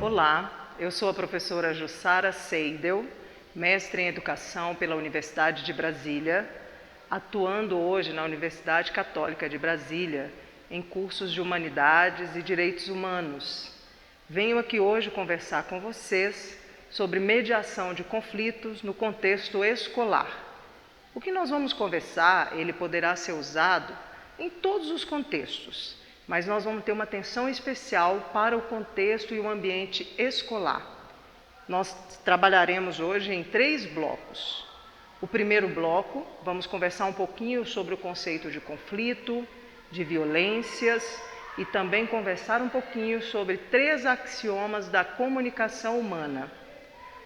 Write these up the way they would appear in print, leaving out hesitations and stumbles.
Olá, eu sou a professora Jussara Seidel, mestre em Educação pela Universidade de Brasília, atuando hoje na Universidade Católica de Brasília em cursos de Humanidades e Direitos Humanos. Venho aqui hoje conversar com vocês sobre mediação de conflitos no contexto escolar. O que nós vamos conversar, ele poderá ser usado em todos os contextos, mas nós vamos ter uma atenção especial para o contexto e o ambiente escolar. Nós trabalharemos hoje em 3 blocos. O primeiro bloco, vamos conversar um pouquinho sobre o conceito de conflito, de violências e também conversar um pouquinho sobre 3 axiomas da comunicação humana.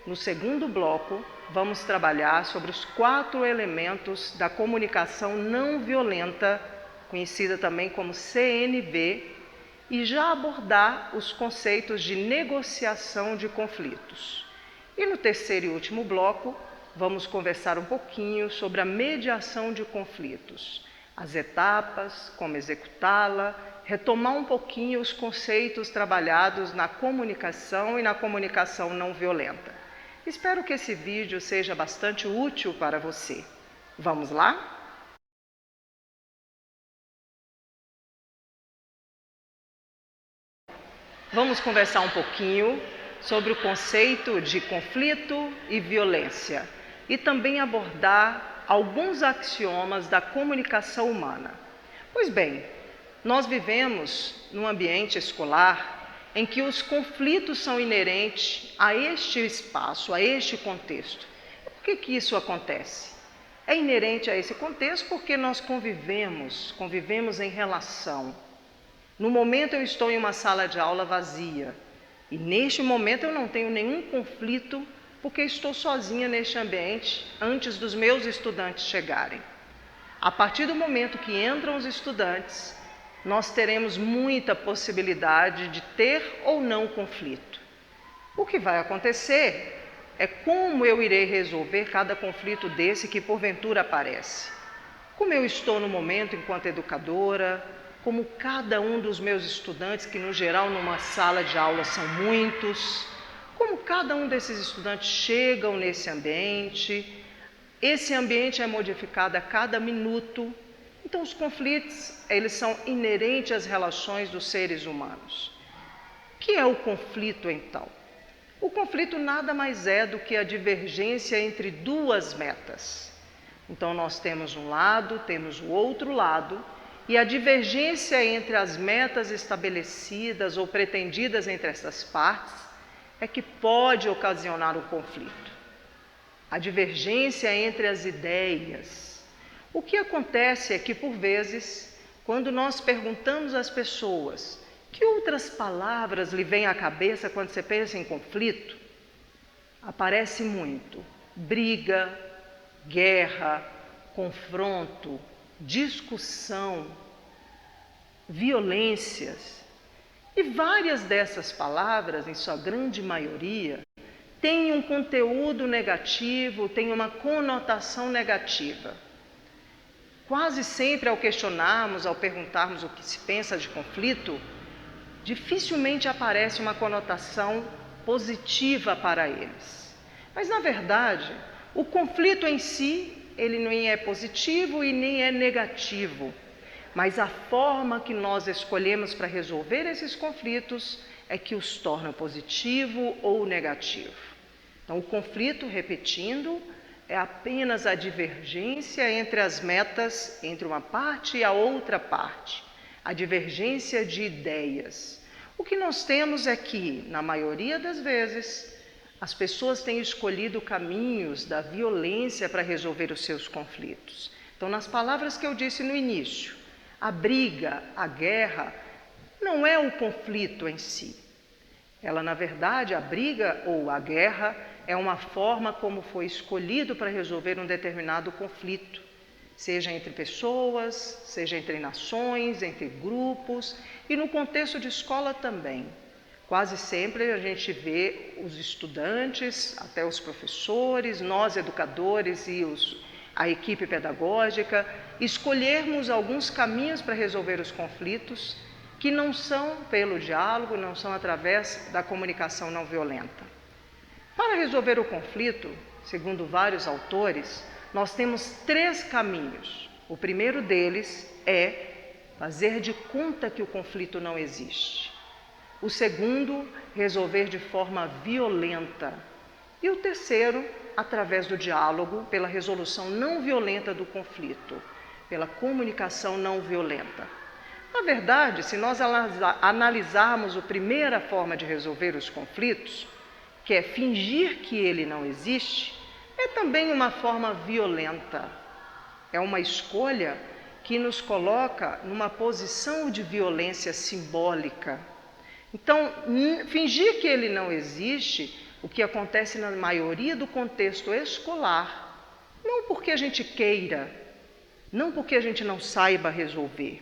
No segundo bloco, vamos trabalhar sobre os 4 elementos da comunicação não violenta, conhecida também como CNV, e já abordar os conceitos de negociação de conflitos. E no terceiro e último bloco, vamos conversar um pouquinho sobre a mediação de conflitos, as etapas, como executá-la, retomar um pouquinho os conceitos trabalhados na comunicação e na comunicação não violenta. Espero que esse vídeo seja bastante útil para você. Vamos lá? Vamos conversar um pouquinho sobre o conceito de conflito e violência e também abordar alguns axiomas da comunicação humana. Pois bem, nós vivemos num ambiente escolar em que os conflitos são inerentes a este espaço, a este contexto. Por que isso acontece? É inerente a esse contexto porque nós convivemos em relação. No momento eu estou em uma sala de aula vazia e neste momento eu não tenho nenhum conflito porque estou sozinha neste ambiente antes dos meus estudantes chegarem. A partir do momento que entram os estudantes, nós teremos muita possibilidade de ter ou não conflito. O que vai acontecer é como eu irei resolver cada conflito desse que porventura aparece. Como eu estou no momento enquanto educadora, como cada um dos meus estudantes, que no geral numa sala de aula são muitos, como cada um desses estudantes chegam nesse ambiente, esse ambiente é modificado a cada minuto. Então os conflitos, eles são inerentes às relações dos seres humanos. O que é o conflito então? O conflito nada mais é do que a divergência entre 2 metas. Então nós temos um lado, temos o outro lado, e a divergência entre as metas estabelecidas ou pretendidas entre essas partes é que pode ocasionar o conflito. A divergência entre as ideias. O que acontece é que, por vezes, quando nós perguntamos às pessoas que outras palavras lhe vêm à cabeça quando você pensa em conflito, aparece muito briga, guerra, confronto, discussão, violências. E várias dessas palavras, em sua grande maioria, têm um conteúdo negativo, têm uma conotação negativa. Quase sempre ao questionarmos, ao perguntarmos o que se pensa de conflito, dificilmente aparece uma conotação positiva para eles. Mas, na verdade, o conflito em si, ele nem é positivo e nem é negativo, mas a forma que nós escolhemos para resolver esses conflitos é que os torna positivo ou negativo. Então, o conflito, repetindo, é apenas a divergência entre as metas, entre uma parte e a outra parte, a divergência de ideias. O que nós temos é que, na maioria das vezes, as pessoas têm escolhido caminhos da violência para resolver os seus conflitos. Então, nas palavras que eu disse no início, a briga, a guerra, não é o conflito em si. Ela, na verdade, a briga ou a guerra é uma forma como foi escolhido para resolver um determinado conflito, seja entre pessoas, seja entre nações, entre grupos e no contexto de escola também. Quase sempre a gente vê os estudantes, até os professores, nós educadores e a equipe pedagógica escolhermos alguns caminhos para resolver os conflitos que não são pelo diálogo, não são através da comunicação não violenta. Para resolver o conflito, segundo vários autores, nós temos 3 caminhos. O primeiro deles é fazer de conta que o conflito não existe. O segundo, resolver de forma violenta. E o terceiro, através do diálogo, pela resolução não violenta do conflito, pela comunicação não violenta. Na verdade, se nós analisarmos a primeira forma de resolver os conflitos, que é fingir que ele não existe, é também uma forma violenta. É uma escolha que nos coloca numa posição de violência simbólica. Então, fingir que ele não existe, o que acontece na maioria do contexto escolar, não porque a gente queira, não porque a gente não saiba resolver,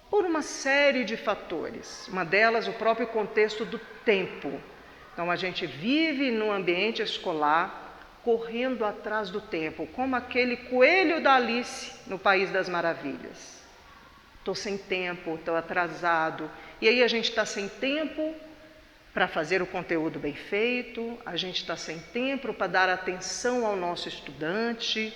por uma série de fatores. Uma delas, o próprio contexto do tempo. Então, a gente vive no ambiente escolar, correndo atrás do tempo, como aquele coelho da Alice no País das Maravilhas. Estou sem tempo, estou atrasado. E aí a gente está sem tempo para fazer o conteúdo bem feito, a gente está sem tempo para dar atenção ao nosso estudante.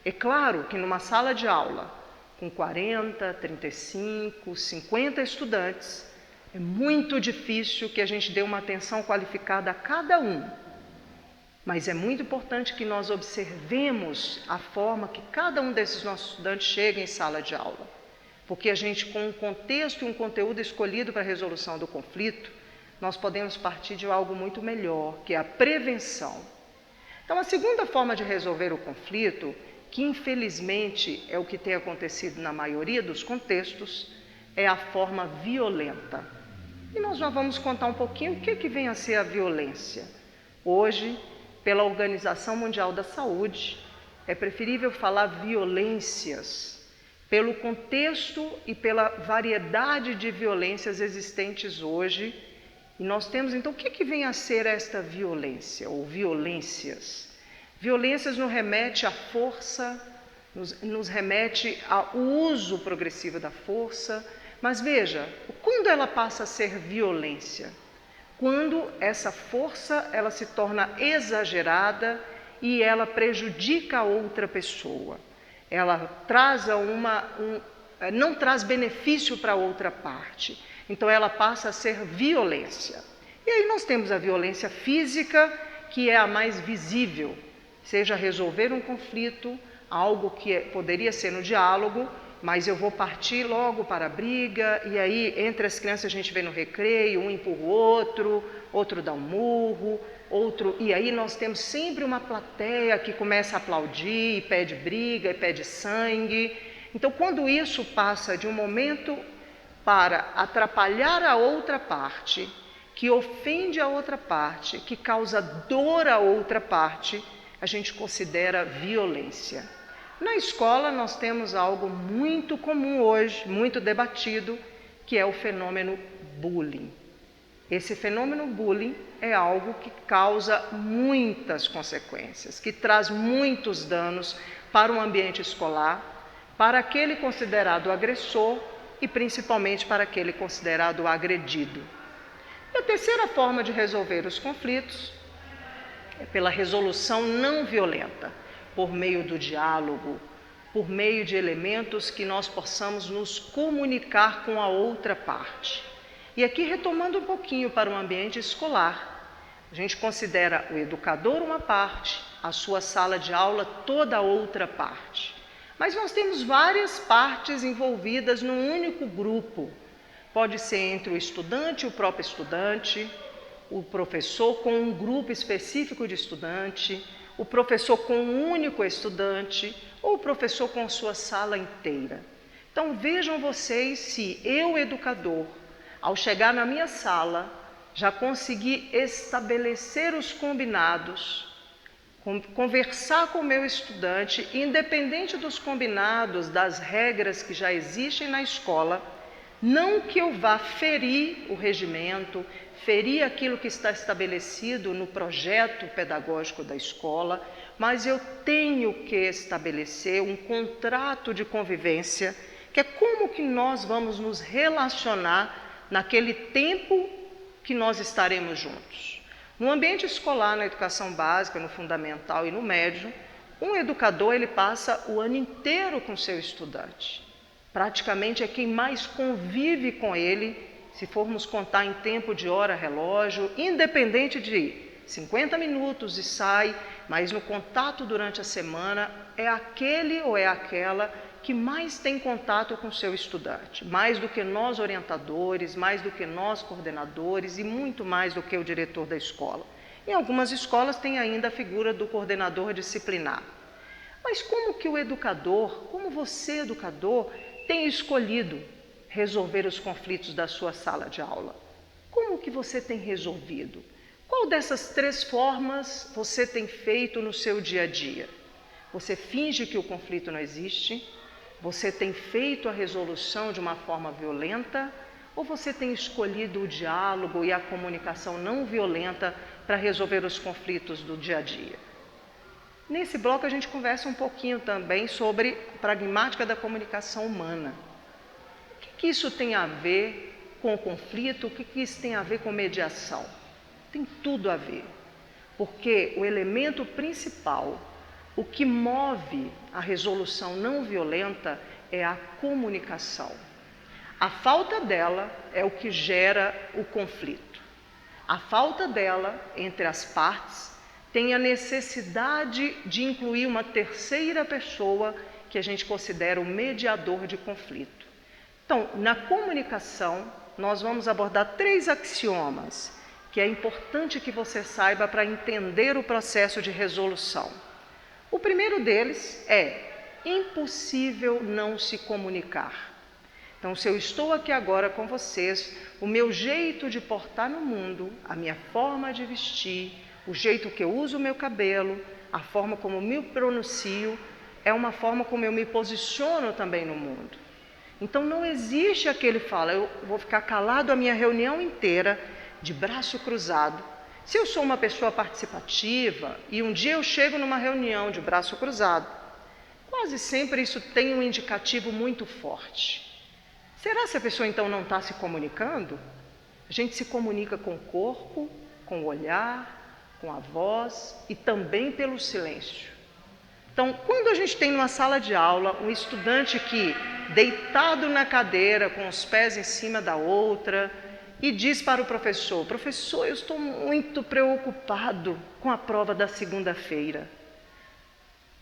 É claro que numa sala de aula, com 40, 35, 50 estudantes, é muito difícil que a gente dê uma atenção qualificada a cada um. Mas é muito importante que nós observemos a forma que cada um desses nossos estudantes chega em sala de aula. Porque a gente, com um contexto e um conteúdo escolhido para a resolução do conflito, nós podemos partir de algo muito melhor, que é a prevenção. Então, a segunda forma de resolver o conflito, que infelizmente é o que tem acontecido na maioria dos contextos, é a forma violenta. E nós já vamos contar um pouquinho o que vem a ser a violência. Hoje, pela Organização Mundial da Saúde, é preferível falar violências, pelo contexto e pela variedade de violências existentes hoje. E nós temos, então, o que vem a ser esta violência, ou violências? Violências nos remete à força, nos remete ao uso progressivo da força. Mas veja, quando ela passa a ser violência? Quando essa força ela se torna exagerada e ela prejudica a outra pessoa. Ela traz não traz benefício para a outra parte. Então ela passa a ser violência. E aí nós temos a violência física, que é a mais visível, seja resolver um conflito, algo que poderia ser no diálogo, mas eu vou partir logo para a briga, e aí entre as crianças a gente vê no recreio, um empurra o outro, outro dá um murro, outro, e aí nós temos sempre uma plateia que começa a aplaudir, e pede briga, e pede sangue. Então, quando isso passa de um momento para atrapalhar a outra parte, que ofende a outra parte, que causa dor à outra parte, a gente considera violência. Na escola nós temos algo muito comum hoje, muito debatido, que é o fenômeno bullying. Esse fenômeno bullying é algo que causa muitas consequências, que traz muitos danos para o ambiente escolar, para aquele considerado agressor e principalmente para aquele considerado agredido. E a terceira forma de resolver os conflitos é pela resolução não violenta, por meio do diálogo, por meio de elementos que nós possamos nos comunicar com a outra parte. E aqui, retomando um pouquinho para o ambiente escolar, a gente considera o educador uma parte, a sua sala de aula toda a outra parte. Mas nós temos várias partes envolvidas num único grupo. Pode ser entre o estudante e o próprio estudante, o professor com um grupo específico de estudante, o professor com um único estudante ou o professor com sua sala inteira. Então vejam vocês se eu, educador, ao chegar na minha sala, já consegui estabelecer os combinados, conversar com o meu estudante, independente dos combinados, das regras que já existem na escola, não que eu vá ferir o regimento, ferir aquilo que está estabelecido no projeto pedagógico da escola, mas eu tenho que estabelecer um contrato de convivência, que é como que nós vamos nos relacionar naquele tempo que nós estaremos juntos. No ambiente escolar, na educação básica, no fundamental e no médio, um educador ele passa o ano inteiro com seu estudante. Praticamente é quem mais convive com ele, se formos contar em tempo de hora, relógio, independente de 50 minutos e sai, mas no contato durante a semana é aquele ou é aquela que mais tem contato com o seu estudante, mais do que nós orientadores, mais do que nós coordenadores e muito mais do que o diretor da escola. Em algumas escolas tem ainda a figura do coordenador disciplinar. Mas como que o educador, como você educador, tem escolhido resolver os conflitos da sua sala de aula? Como que você tem resolvido? Qual dessas 3 formas você tem feito no seu dia a dia? Você finge que o conflito não existe? Você tem feito a resolução de uma forma violenta? Ou você tem escolhido o diálogo e a comunicação não violenta para resolver os conflitos do dia a dia? Nesse bloco a gente conversa um pouquinho também sobre a pragmática da comunicação humana. O que isso tem a ver com o conflito? O que isso tem a ver com mediação? Tem tudo a ver, porque o elemento principal, o que move a resolução não violenta é a comunicação. A falta dela é o que gera o conflito. A falta dela entre as partes tem a necessidade de incluir uma terceira pessoa que a gente considera o mediador de conflito. Então, na comunicação, nós vamos abordar 3 axiomas que é importante que você saiba para entender o processo de resolução. O primeiro deles é impossível não se comunicar. Então, se eu estou aqui agora com vocês, o meu jeito de portar no mundo, a minha forma de vestir, o jeito que eu uso o meu cabelo, a forma como eu me pronuncio, é uma forma como eu me posiciono também no mundo. Então, não existe aquele fala, eu vou ficar calado a minha reunião inteira, de braço cruzado. Se eu sou uma pessoa participativa e um dia eu chego numa reunião de braço cruzado, quase sempre isso tem um indicativo muito forte. Será que a pessoa então não está se comunicando? A gente se comunica com o corpo, com o olhar, com a voz e também pelo silêncio. Então, quando a gente tem numa sala de aula um estudante que, deitado na cadeira, com os pés em cima da outra, e diz para o professor, professor, eu estou muito preocupado com a prova da segunda-feira.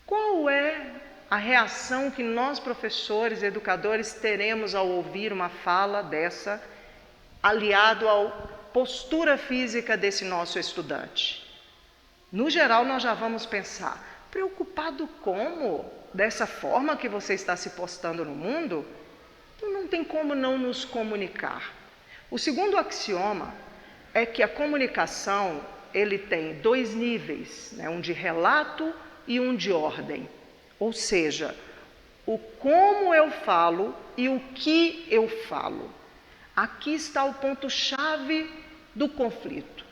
Qual é a reação que nós, professores, educadores, teremos ao ouvir uma fala dessa, aliado à postura física desse nosso estudante? No geral, nós já vamos pensar, preocupado como? Dessa forma que você está se postando no mundo? Então, não tem como não nos comunicar. O segundo axioma é que a comunicação ele tem 2 níveis, né? Um de relato e um de ordem. Ou seja, o como eu falo e o que eu falo. Aqui está o ponto-chave do conflito.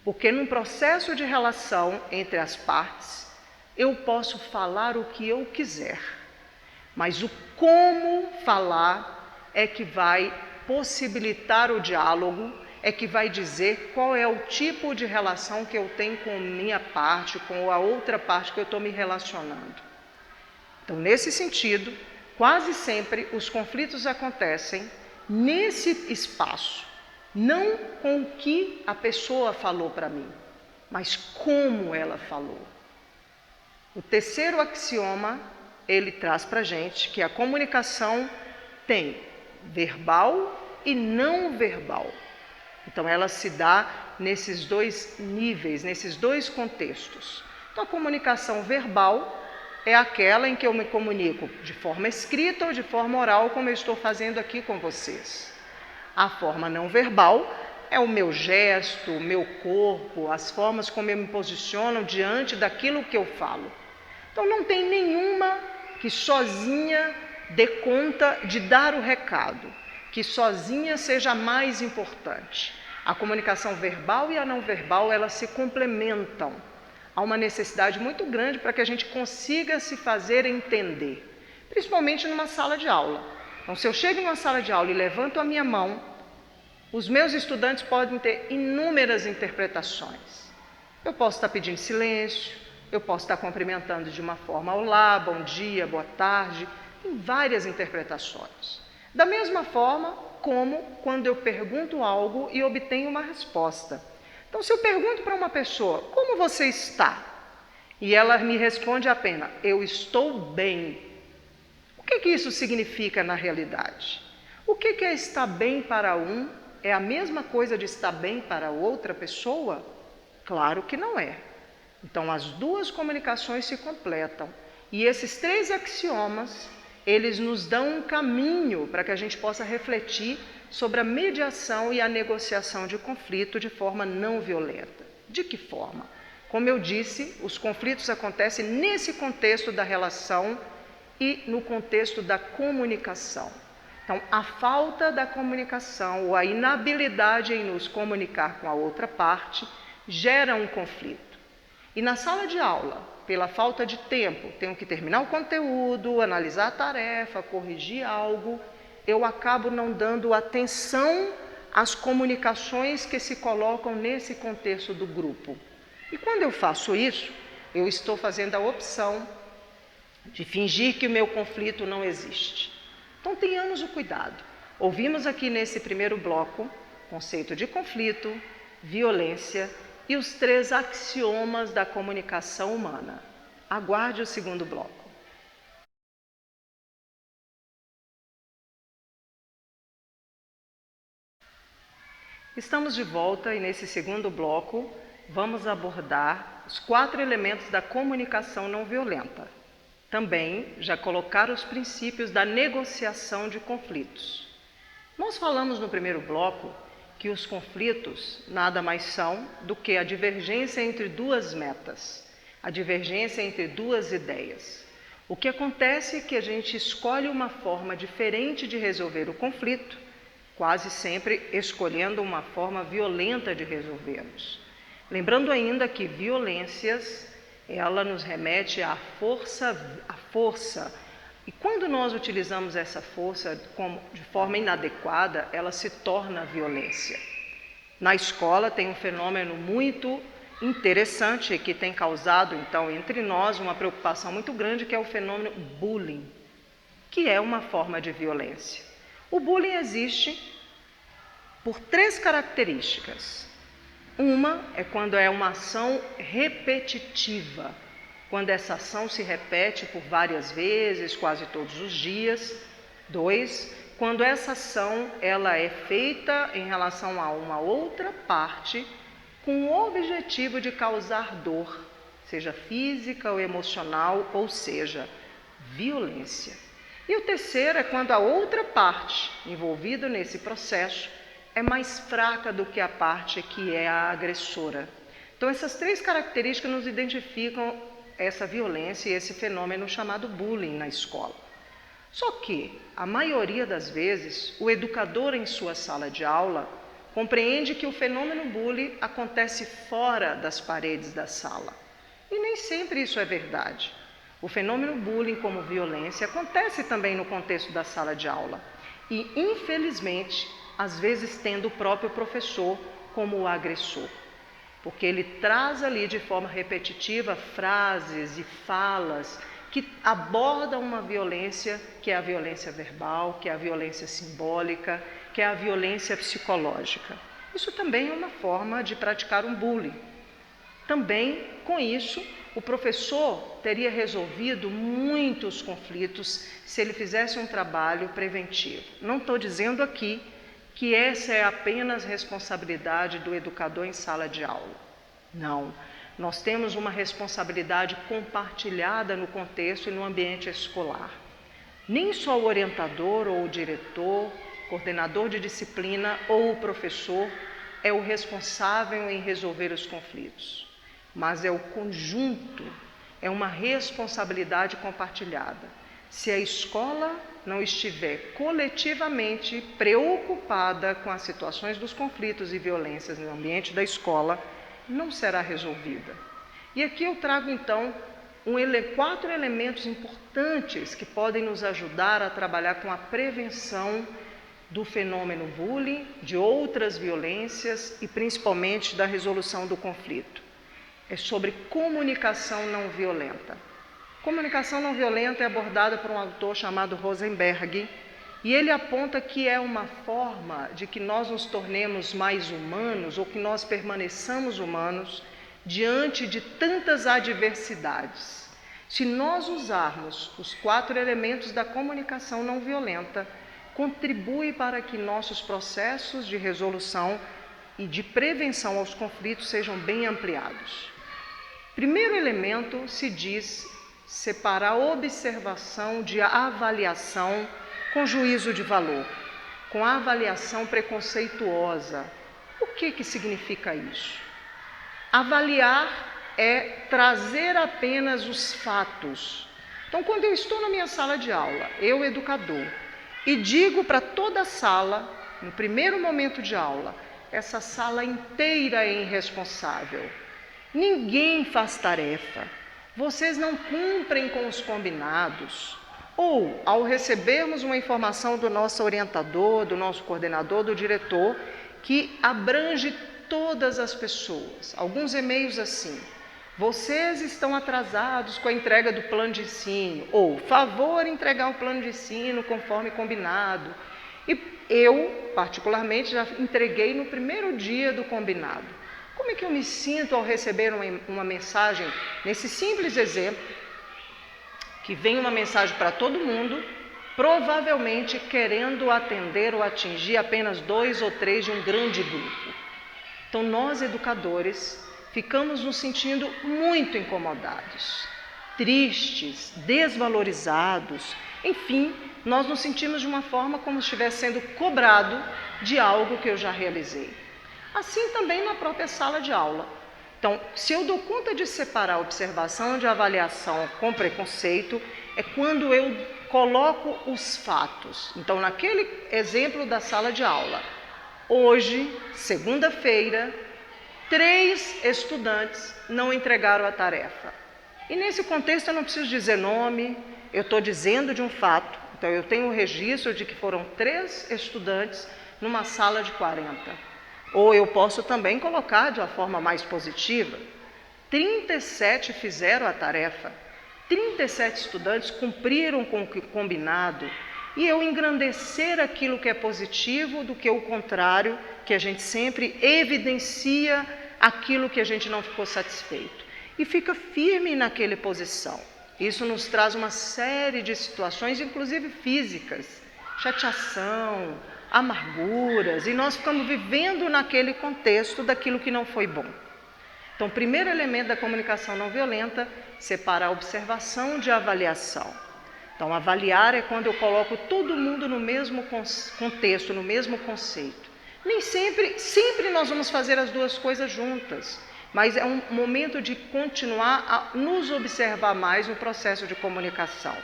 Porque num processo de relação entre as partes, eu posso falar o que eu quiser. Mas o como falar é que vai possibilitar o diálogo, é que vai dizer qual é o tipo de relação que eu tenho com a minha parte, com a outra parte que eu estou me relacionando. Então, nesse sentido, quase sempre os conflitos acontecem nesse espaço, não com o que a pessoa falou para mim, mas como ela falou. O terceiro axioma, ele traz para a gente que a comunicação tem verbal e não verbal. Então, ela se dá nesses 2 níveis, nesses 2 contextos. Então, a comunicação verbal é aquela em que eu me comunico de forma escrita ou de forma oral, como eu estou fazendo aqui com vocês. A forma não verbal é o meu gesto, o meu corpo, as formas como eu me posiciono diante daquilo que eu falo. Então, não tem nenhuma que sozinha dê conta de dar o recado, que sozinha seja mais importante. A comunicação verbal e a não verbal, elas se complementam. há uma necessidade muito grande para que a gente consiga se fazer entender, principalmente numa sala de aula. Então, se eu chego em uma sala de aula e levanto a minha mão, os meus estudantes podem ter inúmeras interpretações. Eu posso estar pedindo silêncio, eu posso estar cumprimentando de uma forma olá, bom dia, boa tarde, tem várias interpretações. Da mesma forma como quando eu pergunto algo e obtenho uma resposta. Então, se eu pergunto para uma pessoa, como você está? E ela me responde apenas, eu estou bem. O que isso significa na realidade? O que é estar bem para um? É a mesma coisa de estar bem para outra pessoa? Claro que não é. Então, as duas comunicações se completam. E esses 3 axiomas, eles nos dão um caminho para que a gente possa refletir sobre a mediação e a negociação de conflito de forma não violenta. De que forma? Como eu disse, os conflitos acontecem nesse contexto da relação e no contexto da comunicação. Então, a falta da comunicação ou a inabilidade em nos comunicar com a outra parte gera um conflito. E na sala de aula, pela falta de tempo, tenho que terminar o conteúdo, analisar a tarefa, corrigir algo, eu acabo não dando atenção às comunicações que se colocam nesse contexto do grupo. E quando eu faço isso, eu estou fazendo a opção de fingir que o meu conflito não existe. Então, tenhamos o cuidado. Ouvimos aqui nesse primeiro bloco conceito de conflito, violência e os 3 axiomas da comunicação humana. Aguarde o segundo bloco. Estamos de volta e nesse segundo bloco vamos abordar os 4 elementos da comunicação não violenta. Também já colocar os princípios da negociação de conflitos. Nós falamos no primeiro bloco que os conflitos nada mais são do que a divergência entre 2 metas, a divergência entre 2 ideias. O que acontece é que a gente escolhe uma forma diferente de resolver o conflito, quase sempre escolhendo uma forma violenta de resolvermos. Lembrando ainda que violências, ela nos remete à força. E quando nós utilizamos essa força de forma inadequada, ela se torna violência. Na escola tem um fenômeno muito interessante que tem causado, então, entre nós uma preocupação muito grande, que é o fenômeno bullying, que é uma forma de violência. O bullying existe por 3 características. Uma é quando é uma ação repetitiva, quando essa ação se repete por várias vezes, quase todos os dias. 2, quando essa ação ela é feita em relação a uma outra parte com o objetivo de causar dor, seja física ou emocional, ou seja, violência. E o terceiro é quando a outra parte envolvida nesse processo é mais fraca do que a parte que é a agressora. Então, essas 3 características nos identificam essa violência e esse fenômeno chamado bullying na escola. Só que, a maioria das vezes, o educador em sua sala de aula compreende que o fenômeno bullying acontece fora das paredes da sala. E nem sempre isso é verdade. O fenômeno bullying como violência acontece também no contexto da sala de aula. E, infelizmente, às vezes tendo o próprio professor como o agressor, porque ele traz ali de forma repetitiva frases e falas que abordam uma violência, que é a violência verbal, que é a violência simbólica, que é a violência psicológica. Isso também é uma forma de praticar um bullying. Também, com isso, o professor teria resolvido muitos conflitos se ele fizesse um trabalho preventivo. Não estou dizendo aqui que essa é apenas responsabilidade do educador em sala de aula. Não, nós temos uma responsabilidade compartilhada no contexto e no ambiente escolar. Nem só o orientador ou o diretor, coordenador de disciplina ou o professor é o responsável em resolver os conflitos, mas é o conjunto, é uma responsabilidade compartilhada. Se a escola não estiver coletivamente preocupada com as situações dos conflitos e violências no ambiente da escola, não será resolvida. E aqui eu trago então 4 elementos importantes que podem nos ajudar a trabalhar com a prevenção do fenômeno bullying, de outras violências e principalmente da resolução do conflito. É sobre comunicação não violenta. Comunicação não violenta é abordada por um autor chamado Rosenberg, e ele aponta que é uma forma de que nós nos tornemos mais humanos ou que nós permaneçamos humanos diante de tantas adversidades. Se nós usarmos os 4 elementos da comunicação não violenta, contribui para que nossos processos de resolução e de prevenção aos conflitos sejam bem ampliados. Primeiro elemento se diz separar a observação de avaliação com juízo de valor, com a avaliação preconceituosa. O que significa isso? Avaliar é trazer apenas os fatos. Então, quando eu estou na minha sala de aula, eu, educador, e digo para toda a sala, no primeiro momento de aula, essa sala inteira é irresponsável. Ninguém faz tarefa. Vocês não cumprem com os combinados. Ou, ao recebermos uma informação do nosso orientador, do nosso coordenador, do diretor, que abrange todas as pessoas. Alguns e-mails assim: vocês estão atrasados com a entrega do plano de ensino, ou favor entregar o plano de ensino conforme combinado. E eu, particularmente, já entreguei no primeiro dia do combinado. Como é que eu me sinto ao receber uma mensagem, nesse simples exemplo, que vem uma mensagem para todo mundo, provavelmente querendo atender ou atingir apenas 2 ou 3 de um grande grupo? Então, nós, educadores, ficamos nos sentindo muito incomodados, tristes, desvalorizados, enfim, nós nos sentimos de uma forma como se estivesse sendo cobrado de algo que eu já realizei. Assim também na própria sala de aula. Então, se eu dou conta de separar a observação de avaliação com preconceito, é quando eu coloco os fatos. Então, naquele exemplo da sala de aula, hoje, segunda-feira, 3 estudantes não entregaram a tarefa. E nesse contexto eu não preciso dizer nome, eu estou dizendo de um fato. Então eu tenho o registro de que foram 3 estudantes numa sala de 40. Ou eu posso também colocar de uma forma mais positiva: 37 fizeram a tarefa, 37 estudantes cumpriram com o combinado. E eu engrandecer aquilo que é positivo do que o contrário, que a gente sempre evidencia aquilo que a gente não ficou satisfeito. E fica firme naquela posição. Isso nos traz uma série de situações, inclusive físicas, chateação, amarguras, e nós ficamos vivendo naquele contexto daquilo que não foi bom. Então, o primeiro elemento da comunicação não violenta, separar a observação de avaliação. Então, avaliar é quando eu coloco todo mundo no mesmo contexto, no mesmo conceito. Nem sempre nós vamos fazer as duas coisas juntas, mas é um momento de continuar a nos observar mais no processo de comunicação.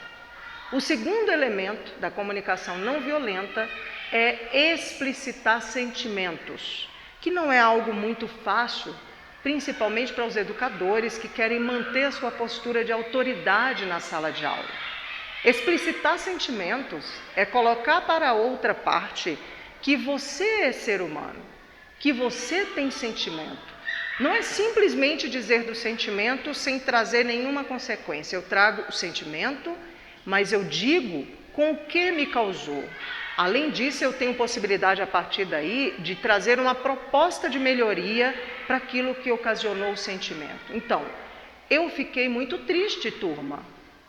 O segundo elemento da comunicação não violenta é explicitar sentimentos, que não é algo muito fácil, principalmente para os educadores que querem manter a sua postura de autoridade na sala de aula. Explicitar sentimentos é colocar para a outra parte que você é ser humano, que você tem sentimento. Não é simplesmente dizer do sentimento sem trazer nenhuma consequência. Eu trago o sentimento, mas eu digo com o que me causou. Além disso, eu tenho possibilidade a partir daí de trazer uma proposta de melhoria para aquilo que ocasionou o sentimento. Então, eu fiquei muito triste, turma,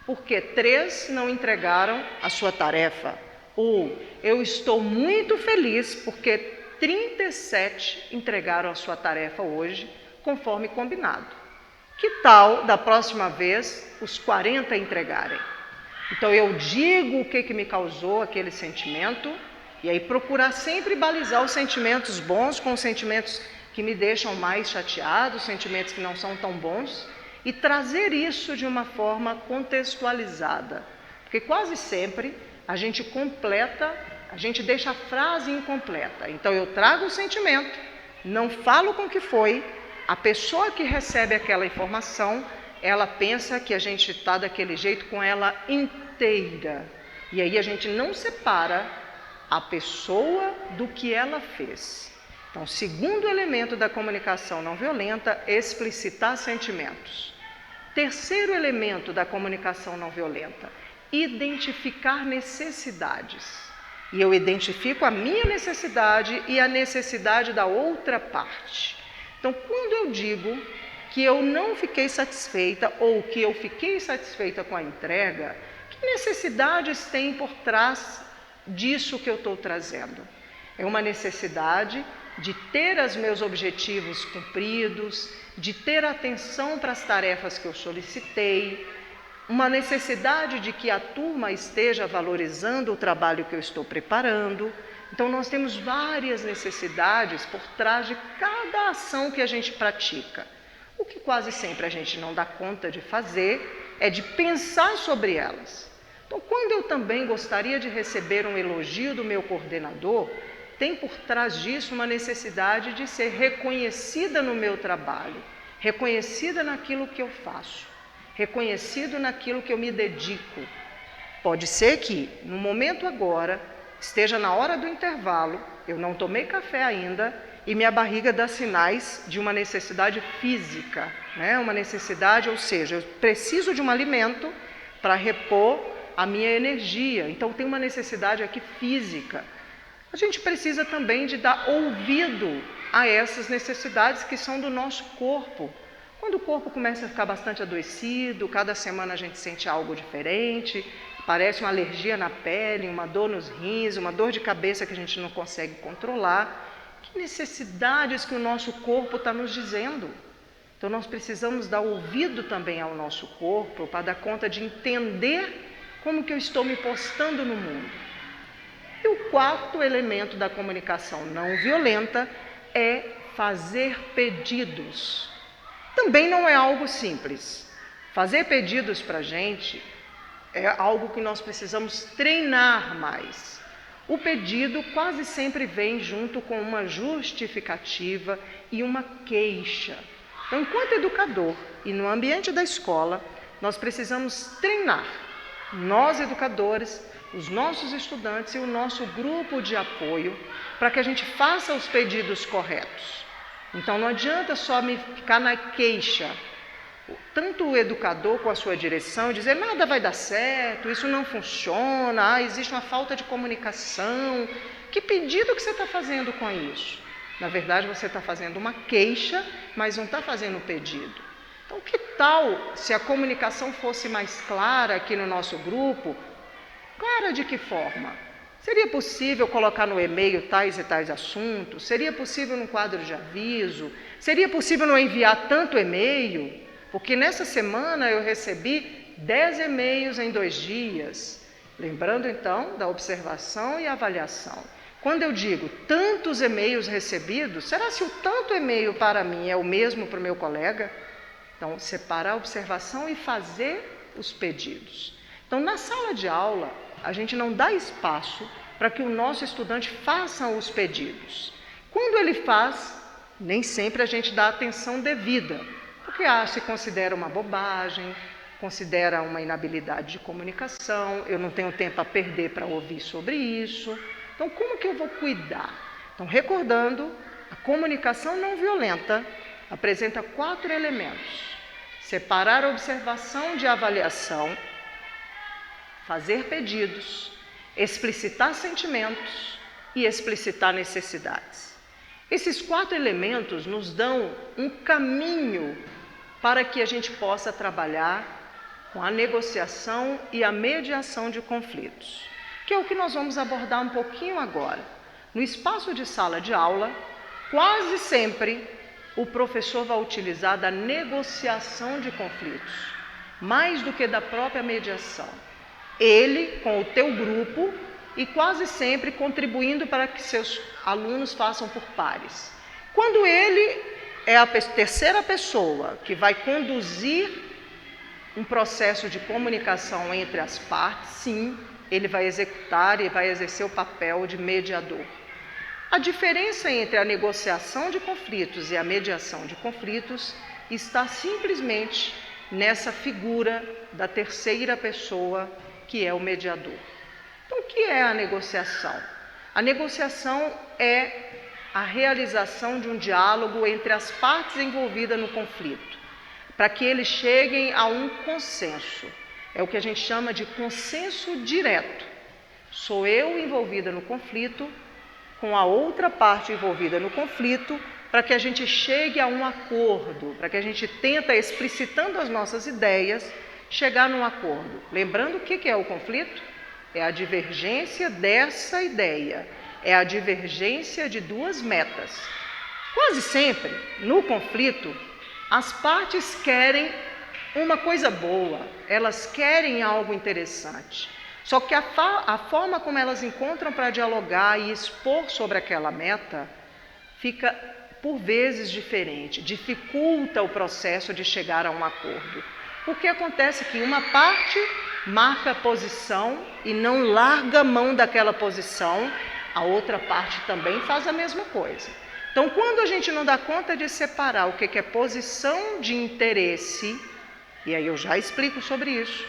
porque 3 não entregaram a sua tarefa. Ou eu estou muito feliz porque 37 entregaram a sua tarefa hoje, conforme combinado. Que tal, da próxima vez, os 40 entregarem? Então eu digo o que me causou aquele sentimento, e aí procurar sempre balizar os sentimentos bons com os sentimentos que me deixam mais chateados, sentimentos que não são tão bons, e trazer isso de uma forma contextualizada. Porque quase sempre a gente deixa a frase incompleta. Então eu trago o sentimento, não falo com o que foi, a pessoa que recebe aquela informação, ela pensa que a gente está daquele jeito com ela inteira. E aí a gente não separa a pessoa do que ela fez. Então, segundo elemento da comunicação não violenta, explicitar sentimentos. Terceiro elemento da comunicação não violenta, identificar necessidades. E eu identifico a minha necessidade e a necessidade da outra parte. Então, quando eu digo que eu não fiquei satisfeita ou que eu fiquei satisfeita com a entrega, que necessidades tem por trás disso que eu estou trazendo? É uma necessidade de ter os meus objetivos cumpridos, de ter atenção para as tarefas que eu solicitei, uma necessidade de que a turma esteja valorizando o trabalho que eu estou preparando. Então, nós temos várias necessidades por trás de cada ação que a gente pratica. O que quase sempre a gente não dá conta de fazer é de pensar sobre elas. Então, quando eu também gostaria de receber um elogio do meu coordenador, tem por trás disso uma necessidade de ser reconhecida no meu trabalho, reconhecida naquilo que eu faço, reconhecido naquilo que eu me dedico. Pode ser que, no momento agora, esteja na hora do intervalo, eu não tomei café ainda e minha barriga dá sinais de uma necessidade física, né? Uma necessidade, ou seja, eu preciso de um alimento para repor a minha energia. Então, tem uma necessidade aqui física. A gente precisa também de dar ouvido a essas necessidades que são do nosso corpo. Quando o corpo começa a ficar bastante adoecido, cada semana a gente sente algo diferente, parece uma alergia na pele, uma dor nos rins, uma dor de cabeça que a gente não consegue controlar. Que necessidades que o nosso corpo está nos dizendo? Então, nós precisamos dar ouvido também ao nosso corpo para dar conta de entender como que eu estou me postando no mundo. E o quarto elemento da comunicação não violenta é fazer pedidos. Também não é algo simples. Fazer pedidos para a gente é algo que nós precisamos treinar mais. O pedido quase sempre vem junto com uma justificativa e uma queixa. Então, enquanto educador e no ambiente da escola, nós precisamos treinar, nós educadores, os nossos estudantes e o nosso grupo de apoio, para que a gente faça os pedidos corretos. Então, não adianta só me ficar na queixa. Tanto o educador com a sua direção, dizer nada vai dar certo, isso não funciona, existe uma falta de comunicação. Que pedido que você está fazendo com isso? Na verdade, você está fazendo uma queixa, mas não está fazendo um pedido. Então, que tal se a comunicação fosse mais clara aqui no nosso grupo? Clara de que forma? Seria possível colocar no e-mail tais e tais assuntos? Seria possível num quadro de aviso? Seria possível não enviar tanto e-mail? Porque nessa semana eu recebi 10 e-mails em 2 dias. Lembrando então da observação e avaliação. Quando eu digo tantos e-mails recebidos, será se o tanto e-mail para mim é o mesmo para o meu colega? Então, separar a observação e fazer os pedidos. Então, na sala de aula, a gente não dá espaço para que o nosso estudante faça os pedidos. Quando ele faz, nem sempre a gente dá atenção devida, porque se considera uma bobagem, considera uma inabilidade de comunicação, eu não tenho tempo a perder para ouvir sobre isso. Então, como que eu vou cuidar? Então, recordando, a comunicação não violenta apresenta 4 elementos: separar a observação de avaliação, fazer pedidos, explicitar sentimentos e explicitar necessidades. Esses 4 elementos nos dão um caminho para que a gente possa trabalhar com a negociação e a mediação de conflitos, que é o que nós vamos abordar um pouquinho agora. No espaço de sala de aula, quase sempre o professor vai utilizar da negociação de conflitos, mais do que da própria mediação. Ele com o teu grupo e quase sempre contribuindo para que seus alunos façam por pares. Quando ele é a terceira pessoa que vai conduzir um processo de comunicação entre as partes, sim, ele vai executar e vai exercer o papel de mediador. A diferença entre a negociação de conflitos e a mediação de conflitos está simplesmente nessa figura da terceira pessoa, que é o mediador. Então, o que é a negociação? A negociação é a realização de um diálogo entre as partes envolvidas no conflito, para que eles cheguem a um consenso. É o que a gente chama de consenso direto. Sou eu envolvida no conflito, com a outra parte envolvida no conflito, para que a gente chegue a um acordo, para que a gente tenta, explicitando as nossas ideias, chegar num acordo. Lembrando o que é o conflito? É a divergência dessa ideia, é a divergência de duas metas. Quase sempre, no conflito, as partes querem uma coisa boa, elas querem algo interessante. Só que a forma como elas encontram para dialogar e expor sobre aquela meta fica, por vezes, diferente, dificulta o processo de chegar a um acordo. Porque acontece que uma parte marca a posição e não larga a mão daquela posição, a outra parte também faz a mesma coisa. Então, quando a gente não dá conta de separar o que é posição de interesse, e aí eu já explico sobre isso,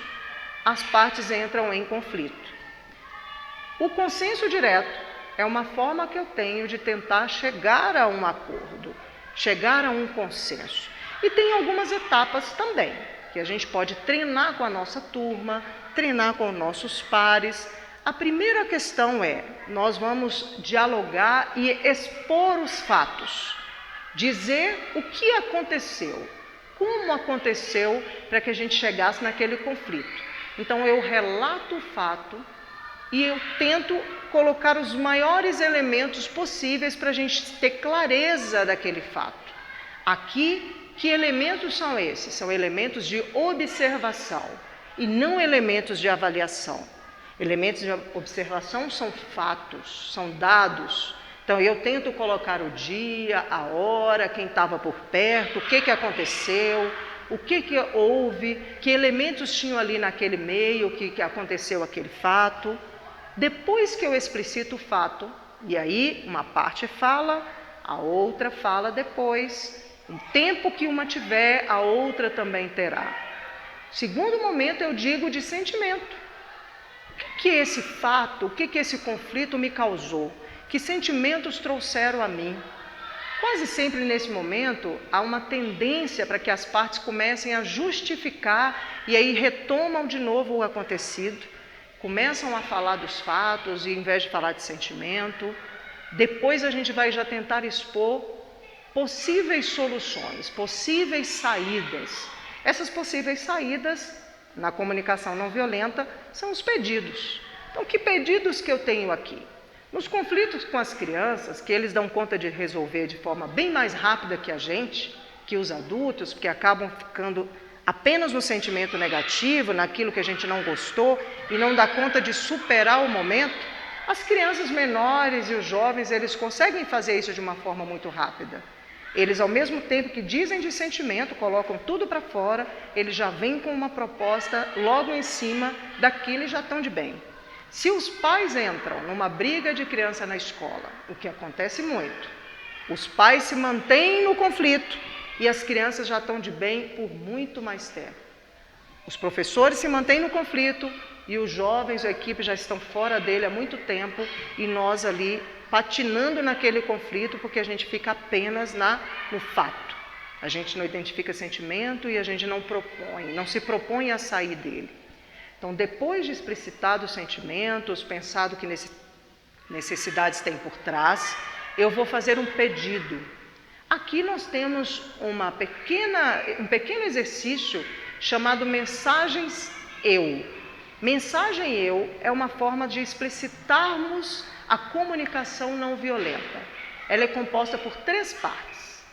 as partes entram em conflito. O consenso direto é uma forma que eu tenho de tentar chegar a um acordo, chegar a um consenso. E tem algumas etapas também, que a gente pode treinar com a nossa turma, treinar com nossos pares. A primeira questão é, nós vamos dialogar e expor os fatos, dizer o que aconteceu, como aconteceu para que a gente chegasse naquele conflito. Então eu relato o fato e eu tento colocar os maiores elementos possíveis para a gente ter clareza daquele fato. Aqui, que elementos são esses? São elementos de observação e não elementos de avaliação. Elementos de observação são fatos, são dados. Então eu tento colocar o dia, a hora, quem estava por perto, o que aconteceu, o que houve, que elementos tinham ali naquele meio, que aconteceu aquele fato. Depois que eu explicito o fato, e aí uma parte fala, a outra fala depois, o tempo que uma tiver, a outra também terá. Segundo momento, eu digo de sentimento. O que esse fato, o que esse conflito me causou? Que sentimentos trouxeram a mim? Quase sempre nesse momento há uma tendência para que as partes comecem a justificar e aí retomam de novo o acontecido, começam a falar dos fatos e em vez de falar de sentimento. Depois a gente vai já tentar expor possíveis soluções, possíveis saídas. Essas possíveis saídas, na comunicação não violenta, são os pedidos. Então, que pedidos que eu tenho aqui? Nos conflitos com as crianças, que eles dão conta de resolver de forma bem mais rápida que a gente, que os adultos, porque acabam ficando apenas no sentimento negativo, naquilo que a gente não gostou, e não dá conta de superar o momento, as crianças menores e os jovens, eles conseguem fazer isso de uma forma muito rápida. Eles, ao mesmo tempo que dizem de sentimento, colocam tudo para fora, eles já vêm com uma proposta logo em cima daquilo e já estão de bem. Se os pais entram numa briga de criança na escola, o que acontece muito, os pais se mantêm no conflito e as crianças já estão de bem por muito mais tempo. Os professores se mantêm no conflito e os jovens, a equipe já estão fora dele há muito tempo e nós ali patinando naquele conflito porque a gente fica apenas no fato. A gente não identifica sentimento e a gente não se propõe a sair dele. Então, depois de explicitado os sentimentos, pensado que necessidades tem por trás, eu vou fazer um pedido. Aqui nós temos um pequeno exercício chamado mensagens eu. Mensagem eu é uma forma de explicitarmos a comunicação não violenta. Ela é composta por 3 partes.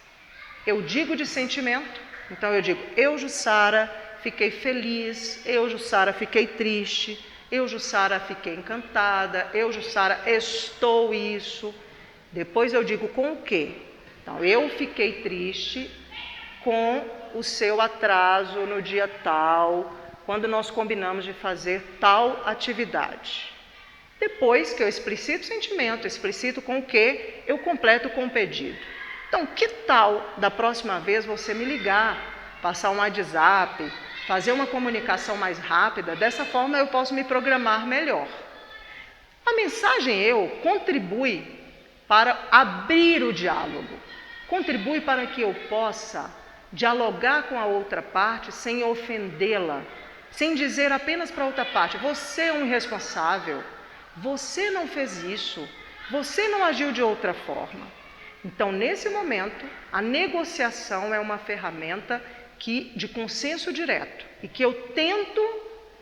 Eu digo de sentimento, então eu digo, eu, Jussara, fiquei feliz, eu, Jussara, fiquei triste, eu, Jussara, fiquei encantada, eu, Jussara, estou isso. Depois eu digo com o quê? Então, eu fiquei triste com o seu atraso no dia tal, quando nós combinamos de fazer tal atividade. Depois que eu explicito o sentimento, explicito com o que, eu completo com o pedido. Então, que tal da próxima vez você me ligar, passar um WhatsApp, fazer uma comunicação mais rápida? Dessa forma eu posso me programar melhor. A mensagem eu contribui para abrir o diálogo, contribui para que eu possa dialogar com a outra parte sem ofendê-la, sem dizer apenas para a outra parte: você é um irresponsável, você não fez isso, você não agiu de outra forma. Então, nesse momento, a negociação é uma ferramenta de consenso direto e que eu tento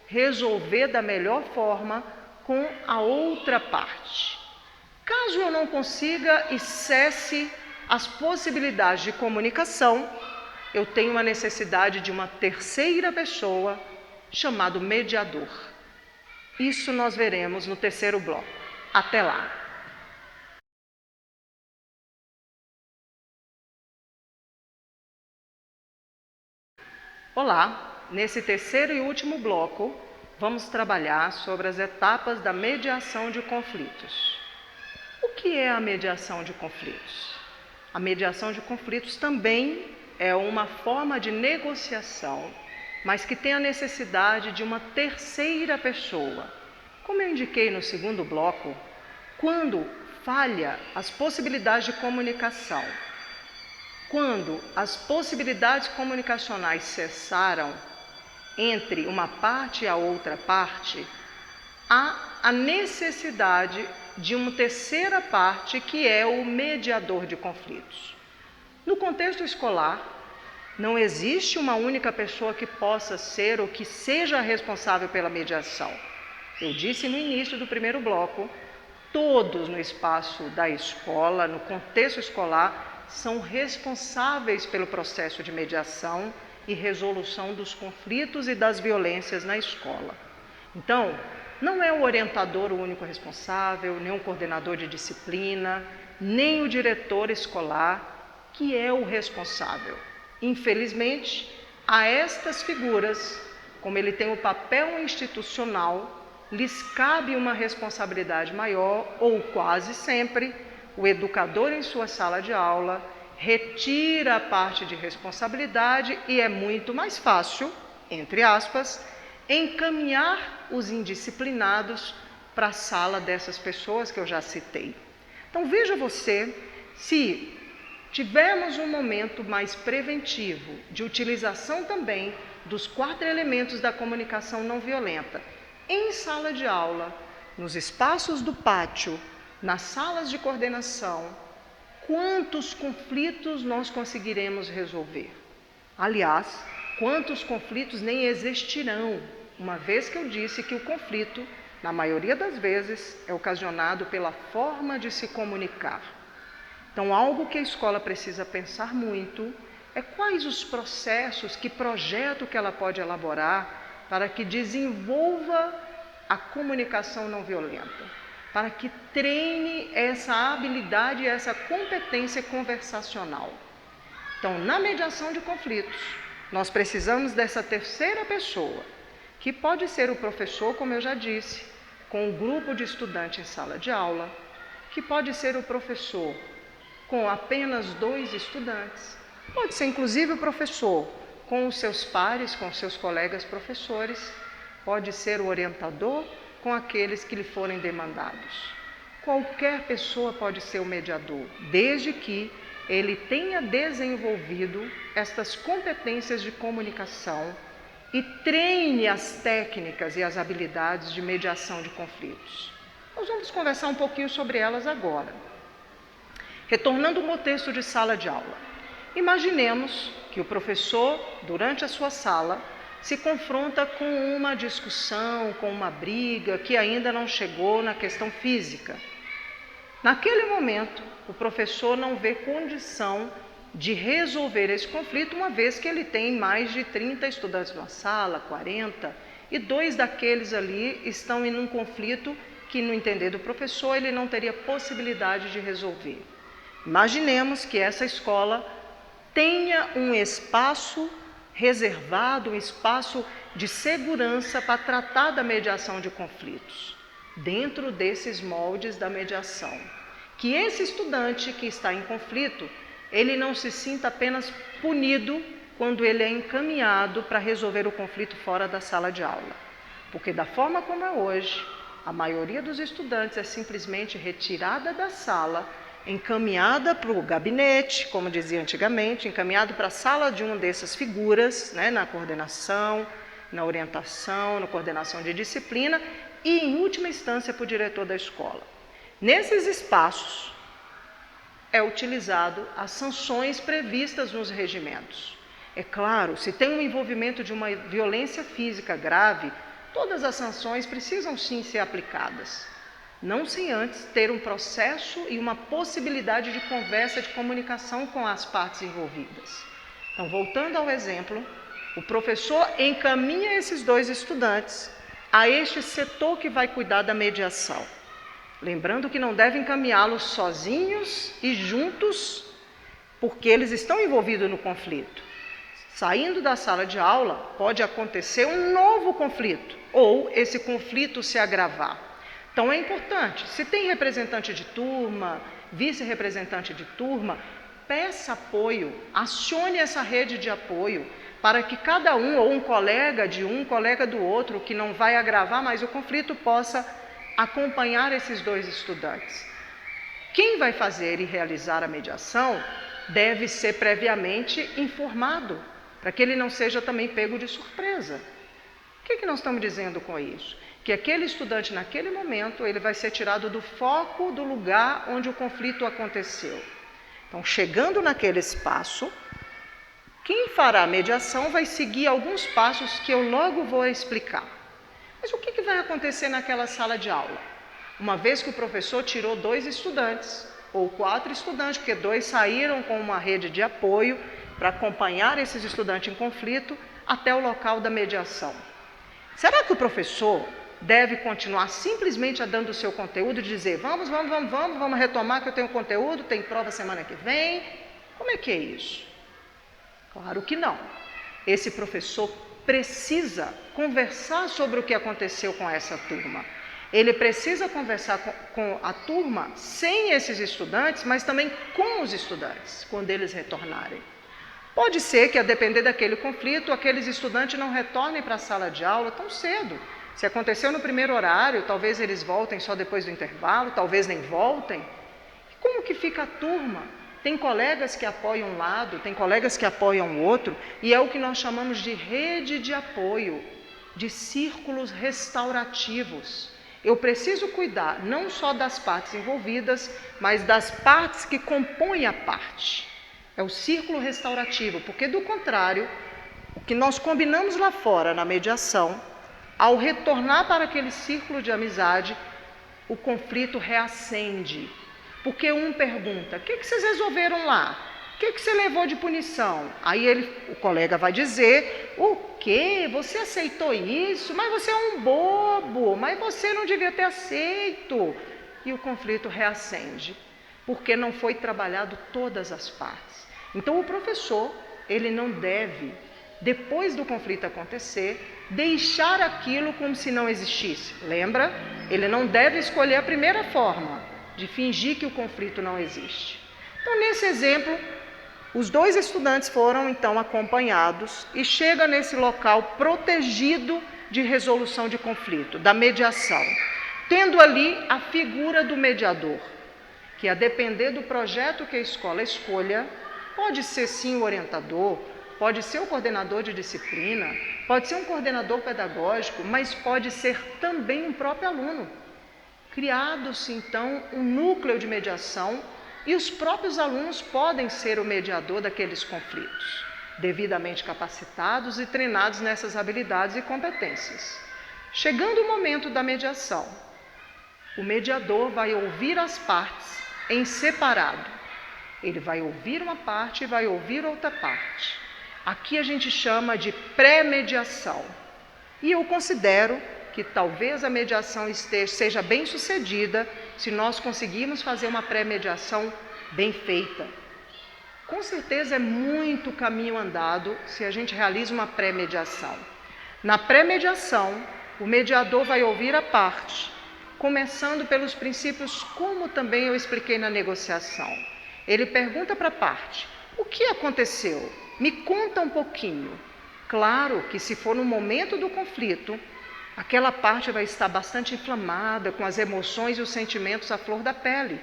resolver da melhor forma com a outra parte. Caso eu não consiga e cesse as possibilidades de comunicação, eu tenho a necessidade de uma terceira pessoa, chamado mediador. Isso nós veremos no terceiro bloco. Até lá! Olá! Nesse terceiro e último bloco, vamos trabalhar sobre as etapas da mediação de conflitos. O que é a mediação de conflitos? A mediação de conflitos também é uma forma de negociação, mas que tem a necessidade de uma terceira pessoa. Como eu indiquei no segundo bloco, quando falha as possibilidades de comunicação, quando as possibilidades comunicacionais cessaram entre uma parte e a outra parte, há a necessidade de uma terceira parte, que é o mediador de conflitos. No contexto escolar, não existe uma única pessoa que possa ser ou que seja responsável pela mediação. Eu disse no início do primeiro bloco, todos no espaço da escola, no contexto escolar, são responsáveis pelo processo de mediação e resolução dos conflitos e das violências na escola. Então, não é o orientador o único responsável, nem o coordenador de disciplina, nem o diretor escolar que é o responsável. Infelizmente, a estas figuras, como ele tem o papel institucional, lhes cabe uma responsabilidade maior, ou quase sempre, o educador em sua sala de aula retira a parte de responsabilidade e é muito mais fácil, entre aspas, encaminhar os indisciplinados para a sala dessas pessoas que eu já citei. Então veja você, se tivermos um momento mais preventivo de utilização também dos 4 elementos da comunicação não violenta em sala de aula, nos espaços do pátio, nas salas de coordenação, quantos conflitos nós conseguiremos resolver? Aliás, quantos conflitos nem existirão, uma vez que eu disse que o conflito, na maioria das vezes, é ocasionado pela forma de se comunicar. Então, algo que a escola precisa pensar muito é quais os processos, que projeto que ela pode elaborar para que desenvolva a comunicação não violenta, para que treine essa habilidade e essa competência conversacional. Então, na mediação de conflitos, nós precisamos dessa terceira pessoa, que pode ser o professor, como eu já disse, com um grupo de estudantes em sala de aula, que pode ser o professor com apenas 2 estudantes, pode ser inclusive o professor com os seus pares, com os seus colegas professores, pode ser o orientador com aqueles que lhe forem demandados. Qualquer pessoa pode ser o mediador, desde que ele tenha desenvolvido estas competências de comunicação e treine as técnicas e as habilidades de mediação de conflitos. Nós vamos conversar um pouquinho sobre elas agora. Retornando ao contexto de sala de aula, imaginemos que o professor, durante a sua sala, se confronta com uma discussão, com uma briga que ainda não chegou na questão física. Naquele momento, o professor não vê condição de resolver esse conflito, uma vez que ele tem mais de 30 estudantes na sala, 40, e 2 daqueles ali estão em um conflito que, no entender do professor, ele não teria possibilidade de resolver. Imaginemos que essa escola tenha um espaço reservado, um espaço de segurança para tratar da mediação de conflitos. dentro desses moldes da mediação. Que esse estudante que está em conflito, ele não se sinta apenas punido quando ele é encaminhado para resolver o conflito fora da sala de aula. Porque da forma como é hoje, a maioria dos estudantes é simplesmente retirada da sala, encaminhada para o gabinete, como dizia antigamente, encaminhado para a sala de uma dessas figuras, né, na coordenação, na orientação, na coordenação de disciplina e, em última instância, para o diretor da escola. Nesses espaços é utilizado as sanções previstas nos regimentos. É claro, se tem um envolvimento de uma violência física grave, todas as sanções precisam sim ser aplicadas. Não sem antes ter um processo e uma possibilidade de conversa, de comunicação com as partes envolvidas. Então, voltando ao exemplo, o professor encaminha esses dois estudantes a este setor que vai cuidar da mediação. Lembrando que não deve encaminhá-los sozinhos e juntos, porque eles estão envolvidos no conflito. Saindo da sala de aula, pode acontecer um novo conflito, ou esse conflito se agravar. Então é importante, se tem representante de turma, vice-representante de turma, peça apoio, acione essa rede de apoio, para que cada um, ou um colega de um, colega do outro, que não vai agravar mais o conflito, possa acompanhar esses dois estudantes. Quem vai fazer e realizar a mediação deve ser previamente informado, para que ele não seja também pego de surpresa. O que nós estamos dizendo com isso? Que aquele estudante, naquele momento, ele vai ser tirado do foco do lugar onde o conflito aconteceu. Então, chegando naquele espaço, quem fará a mediação vai seguir alguns passos que eu logo vou explicar. Mas o que vai acontecer naquela sala de aula? Uma vez que o professor tirou 2 estudantes, ou 4 estudantes, porque 2 saíram com uma rede de apoio para acompanhar esses estudantes em conflito até o local da mediação. Será que o professor deve continuar simplesmente dando o seu conteúdo e dizer vamos retomar que eu tenho conteúdo, tem prova semana que vem? Como é que é isso? Claro que não. Esse professor precisa conversar sobre o que aconteceu com essa turma. Ele precisa conversar com a turma sem esses estudantes, mas também com os estudantes, quando eles retornarem. Pode ser que, a depender daquele conflito, aqueles estudantes não retornem para a sala de aula tão cedo. Se aconteceu no primeiro horário, talvez eles voltem só depois do intervalo, talvez nem voltem. Como que fica a turma? Tem colegas que apoiam um lado, tem colegas que apoiam o outro, e é o que nós chamamos de rede de apoio, de círculos restaurativos. Eu preciso cuidar não só das partes envolvidas, mas das partes que compõem a parte. É o círculo restaurativo, porque do contrário, o que nós combinamos lá fora na mediação, ao retornar para aquele círculo de amizade, o conflito reacende. Porque um pergunta, o que vocês resolveram lá? O que você levou de punição? Aí o colega vai dizer, o quê? Você aceitou isso? Mas você é um bobo, mas você não devia ter aceito. E o conflito reacende, porque não foi trabalhado todas as partes. Então o professor, ele não deve, depois do conflito acontecer, deixar aquilo como se não existisse. Lembra? Ele não deve escolher a primeira forma, de fingir que o conflito não existe. Então, nesse exemplo, os 2 estudantes foram, então, acompanhados e chegam nesse local protegido de resolução de conflito, da mediação, tendo ali a figura do mediador, que, a depender do projeto que a escola escolha, pode ser sim o orientador, pode ser o coordenador de disciplina, pode ser um coordenador pedagógico, mas pode ser também um próprio aluno. Criado-se, então, um núcleo de mediação e os próprios alunos podem ser o mediador daqueles conflitos, devidamente capacitados e treinados nessas habilidades e competências. Chegando o momento da mediação, o mediador vai ouvir as partes em separado. Ele vai ouvir uma parte e vai ouvir outra parte. Aqui a gente chama de pré-mediação. E eu considero que talvez a mediação seja bem sucedida se nós conseguirmos fazer uma pré-mediação bem feita. Com certeza é muito caminho andado se a gente realiza uma pré-mediação. Na pré-mediação, o mediador vai ouvir a parte começando pelos princípios, como também eu expliquei na negociação. Ele pergunta para a parte: o que aconteceu? Me conta um pouquinho. Claro que se for no momento do conflito, aquela parte vai estar bastante inflamada, com as emoções e os sentimentos à flor da pele.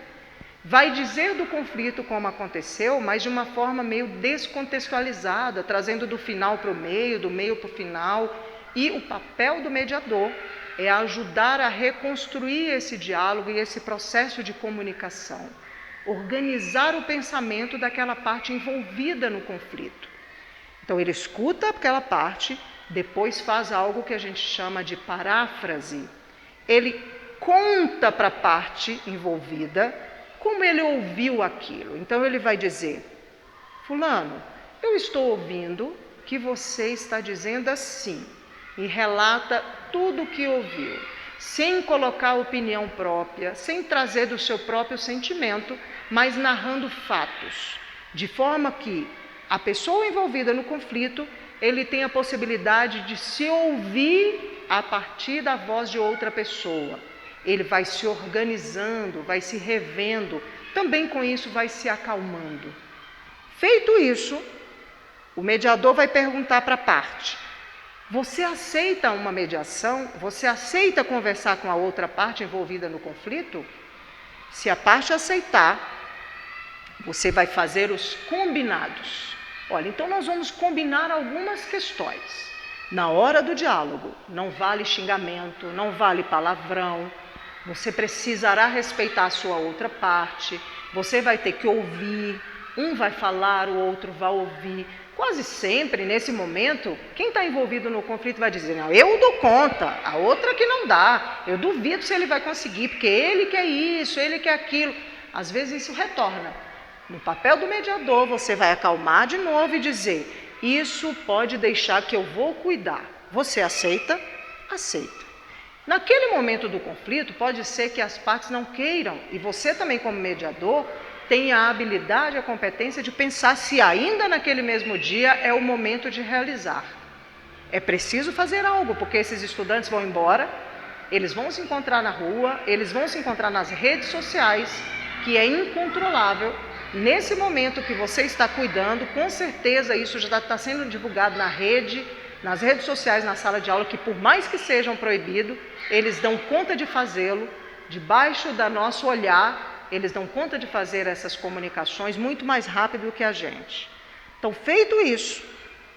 Vai dizer do conflito como aconteceu, mas de uma forma meio descontextualizada, trazendo do final para o meio, do meio para o final. E o papel do mediador é ajudar a reconstruir esse diálogo e esse processo de comunicação, organizar o pensamento daquela parte envolvida no conflito. Então ele escuta aquela parte, depois faz algo que a gente chama de paráfrase. Ele conta para a parte envolvida como ele ouviu aquilo. Então ele vai dizer: fulano, eu estou ouvindo que você está dizendo assim, e relata tudo o que ouviu, sem colocar opinião própria, sem trazer do seu próprio sentimento, mas narrando fatos, de forma que a pessoa envolvida no conflito, ele tem a possibilidade de se ouvir a partir da voz de outra pessoa. Ele vai se organizando, vai se revendo, também com isso vai se acalmando. Feito isso, o mediador vai perguntar para a parte: você aceita uma mediação? Você aceita conversar com a outra parte envolvida no conflito? Se a parte aceitar, você vai fazer os combinados. Olha, então nós vamos combinar algumas questões. Na hora do diálogo, não vale xingamento, não vale palavrão. Você precisará respeitar a sua outra parte. Você vai ter que ouvir. Um vai falar, o outro vai ouvir. Quase sempre, nesse momento, quem está envolvido no conflito vai dizer: não, eu dou conta, a outra que não dá. Eu duvido se ele vai conseguir, porque ele quer isso, ele quer aquilo. Às vezes isso retorna. No papel do mediador, você vai acalmar de novo e dizer: isso pode deixar que eu vou cuidar. Você aceita? Aceita. Naquele momento do conflito, pode ser que as partes não queiram, e você também, como mediador, tenha a habilidade, a competência de pensar se ainda naquele mesmo dia é o momento de realizar. É preciso fazer algo, porque esses estudantes vão embora, eles vão se encontrar na rua, eles vão se encontrar nas redes sociais, que é incontrolável. Nesse momento que você está cuidando, com certeza isso já está sendo divulgado na rede, nas redes sociais, na sala de aula, que por mais que sejam proibidos, eles dão conta de fazê-lo, debaixo do nosso olhar, eles dão conta de fazer essas comunicações muito mais rápido do que a gente. Então, feito isso,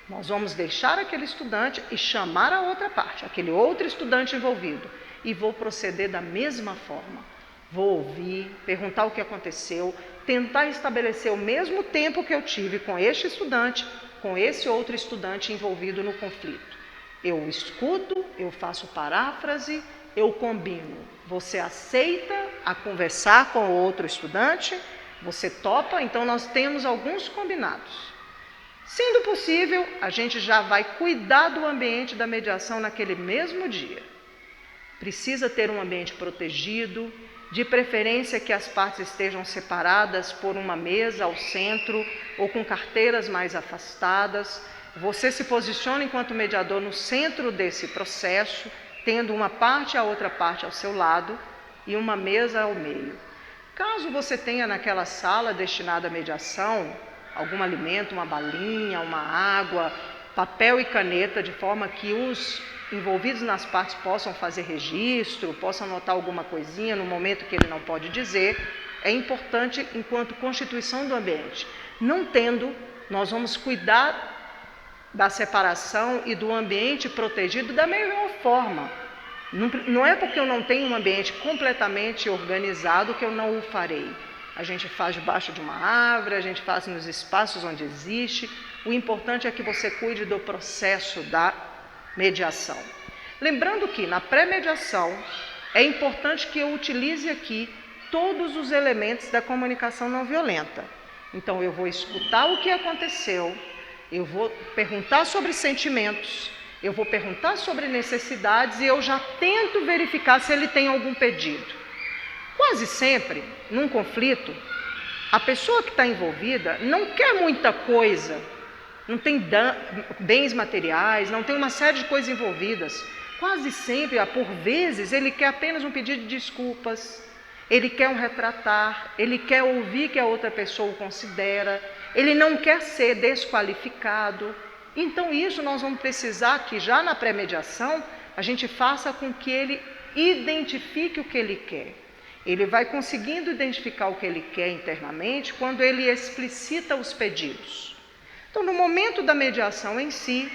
nós vamos deixar aquele estudante e chamar a outra parte, aquele outro estudante envolvido, e vou proceder da mesma forma. Vou ouvir, perguntar o que aconteceu, tentar estabelecer o mesmo tempo que eu tive com este estudante, com esse outro estudante envolvido no conflito. Eu escuto, eu faço paráfrase, eu combino. Você aceita a conversar com o outro estudante? Você topa? Então nós temos alguns combinados. Sendo possível, a gente já vai cuidar do ambiente da mediação naquele mesmo dia. Precisa ter um ambiente protegido, de preferência que as partes estejam separadas por uma mesa ao centro ou com carteiras mais afastadas. Você se posiciona enquanto mediador no centro desse processo, tendo uma parte e a outra parte ao seu lado e uma mesa ao meio. Caso você tenha naquela sala destinada à mediação, algum alimento, uma balinha, uma água, papel e caneta, de forma que os envolvidos nas partes possam fazer registro, possam anotar alguma coisinha no momento que ele não pode dizer, é importante enquanto constituição do ambiente. Não tendo, nós vamos cuidar da separação e do ambiente protegido da melhor forma. Não é porque eu não tenho um ambiente completamente organizado que eu não o farei. A gente faz debaixo de uma árvore, a gente faz nos espaços onde existe. O importante é que você cuide do processo da mediação. Lembrando que na pré-mediação é importante que eu utilize aqui todos os elementos da comunicação não violenta. Então eu vou escutar o que aconteceu, eu vou perguntar sobre sentimentos, eu vou perguntar sobre necessidades e eu já tento verificar se ele tem algum pedido. Quase sempre, num conflito, a pessoa que está envolvida não quer muita coisa, não tem bens materiais, não tem uma série de coisas envolvidas. quase sempre, por vezes, ele quer apenas um pedido de desculpas, ele quer um retratar, ele quer ouvir que a outra pessoa o considera, ele não quer ser desqualificado. Então isso nós vamos precisar que já na pré-mediação a gente faça com que ele identifique o que ele quer. Ele vai conseguindo identificar o que ele quer internamente quando ele explicita os pedidos. Então, no momento da mediação em si,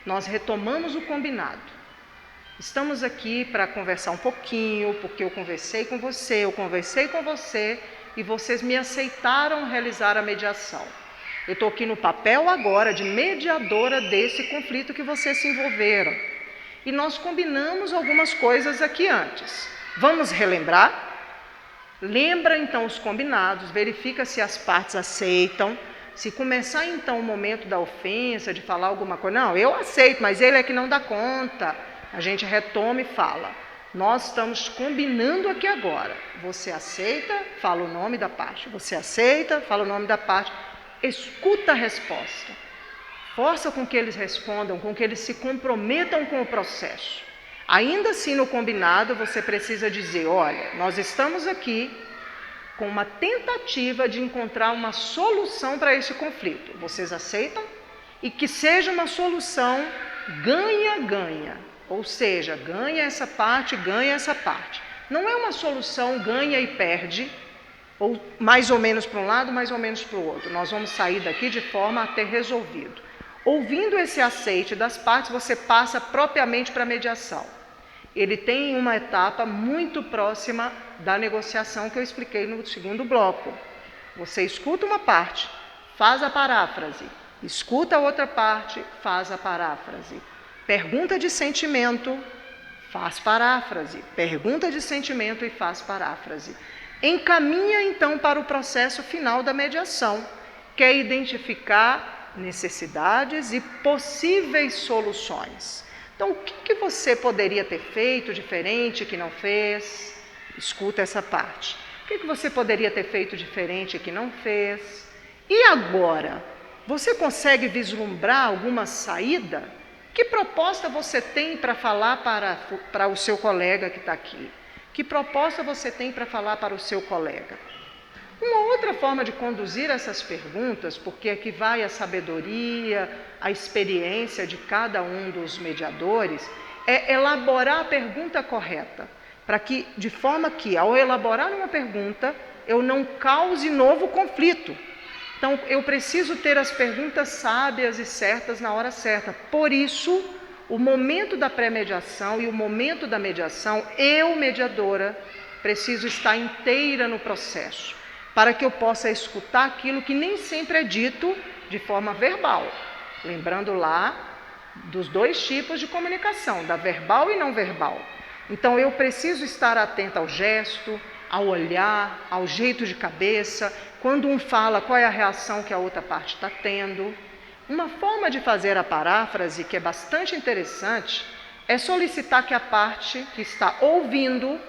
nós retomamos o combinado. Estamos aqui para conversar um pouquinho, porque eu conversei com você e vocês me aceitaram realizar a mediação. Eu estou aqui no papel agora de mediadora desse conflito que vocês se envolveram. E nós combinamos algumas coisas aqui antes. Vamos relembrar? Lembra então os combinados, verifica se as partes aceitam. Se começar então o momento da ofensa, de falar alguma coisa, não, eu aceito, mas ele é que não dá conta. A gente retoma e fala, nós estamos combinando aqui agora. Você aceita, fala o nome da parte. Você aceita, fala o nome da parte. Escuta a resposta. Força com que eles respondam, com que eles se comprometam com o processo. Ainda assim, no combinado, você precisa dizer, olha, nós estamos aqui com uma tentativa de encontrar uma solução para esse conflito. Vocês aceitam? E que seja uma solução ganha-ganha. Ou seja, ganha essa parte, ganha essa parte. Não é uma solução ganha e perde, ou mais ou menos para um lado, mais ou menos para o outro. Nós vamos sair daqui de forma a ter resolvido. Ouvindo esse aceite das partes, você passa propriamente para a mediação. Ele tem uma etapa muito próxima da negociação que eu expliquei no segundo bloco. Você escuta uma parte, faz a paráfrase. Escuta a outra parte, faz a paráfrase. Pergunta de sentimento, faz paráfrase. Pergunta de sentimento e faz paráfrase. Encaminha então para o processo final da mediação, que é identificar necessidades e possíveis soluções. Então, o que você poderia ter feito diferente que não fez? Escuta essa parte. O que você poderia ter feito diferente que não fez? E agora? Você consegue vislumbrar alguma saída? Que proposta você tem para falar para o seu colega que está aqui? Que proposta você tem para falar para o seu colega? Uma outra forma de conduzir essas perguntas, porque aqui vai a sabedoria, a experiência de cada um dos mediadores, é elaborar a pergunta correta, para que, de forma que, ao elaborar uma pergunta, eu não cause novo conflito. Então, eu preciso ter as perguntas sábias e certas na hora certa. Por isso, o momento da pré-mediação e o momento da mediação, eu, mediadora, preciso estar inteira no processo, para que eu possa escutar aquilo que nem sempre é dito de forma verbal. Lembrando lá dos dois tipos de comunicação, da verbal e não verbal. Então, eu preciso estar atenta ao gesto, ao olhar, ao jeito de cabeça. Quando um fala, qual é a reação que a outra parte está tendo. Uma forma de fazer a paráfrase, que é bastante interessante, é solicitar que a parte que está ouvindo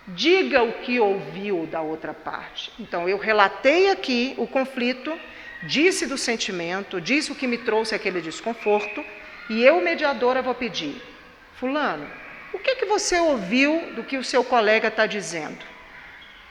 diga o que ouviu da outra parte. Então, eu relatei aqui o conflito, disse do sentimento, disse o que me trouxe aquele desconforto, e eu, mediadora, vou pedir, fulano, o que você ouviu do que o seu colega está dizendo?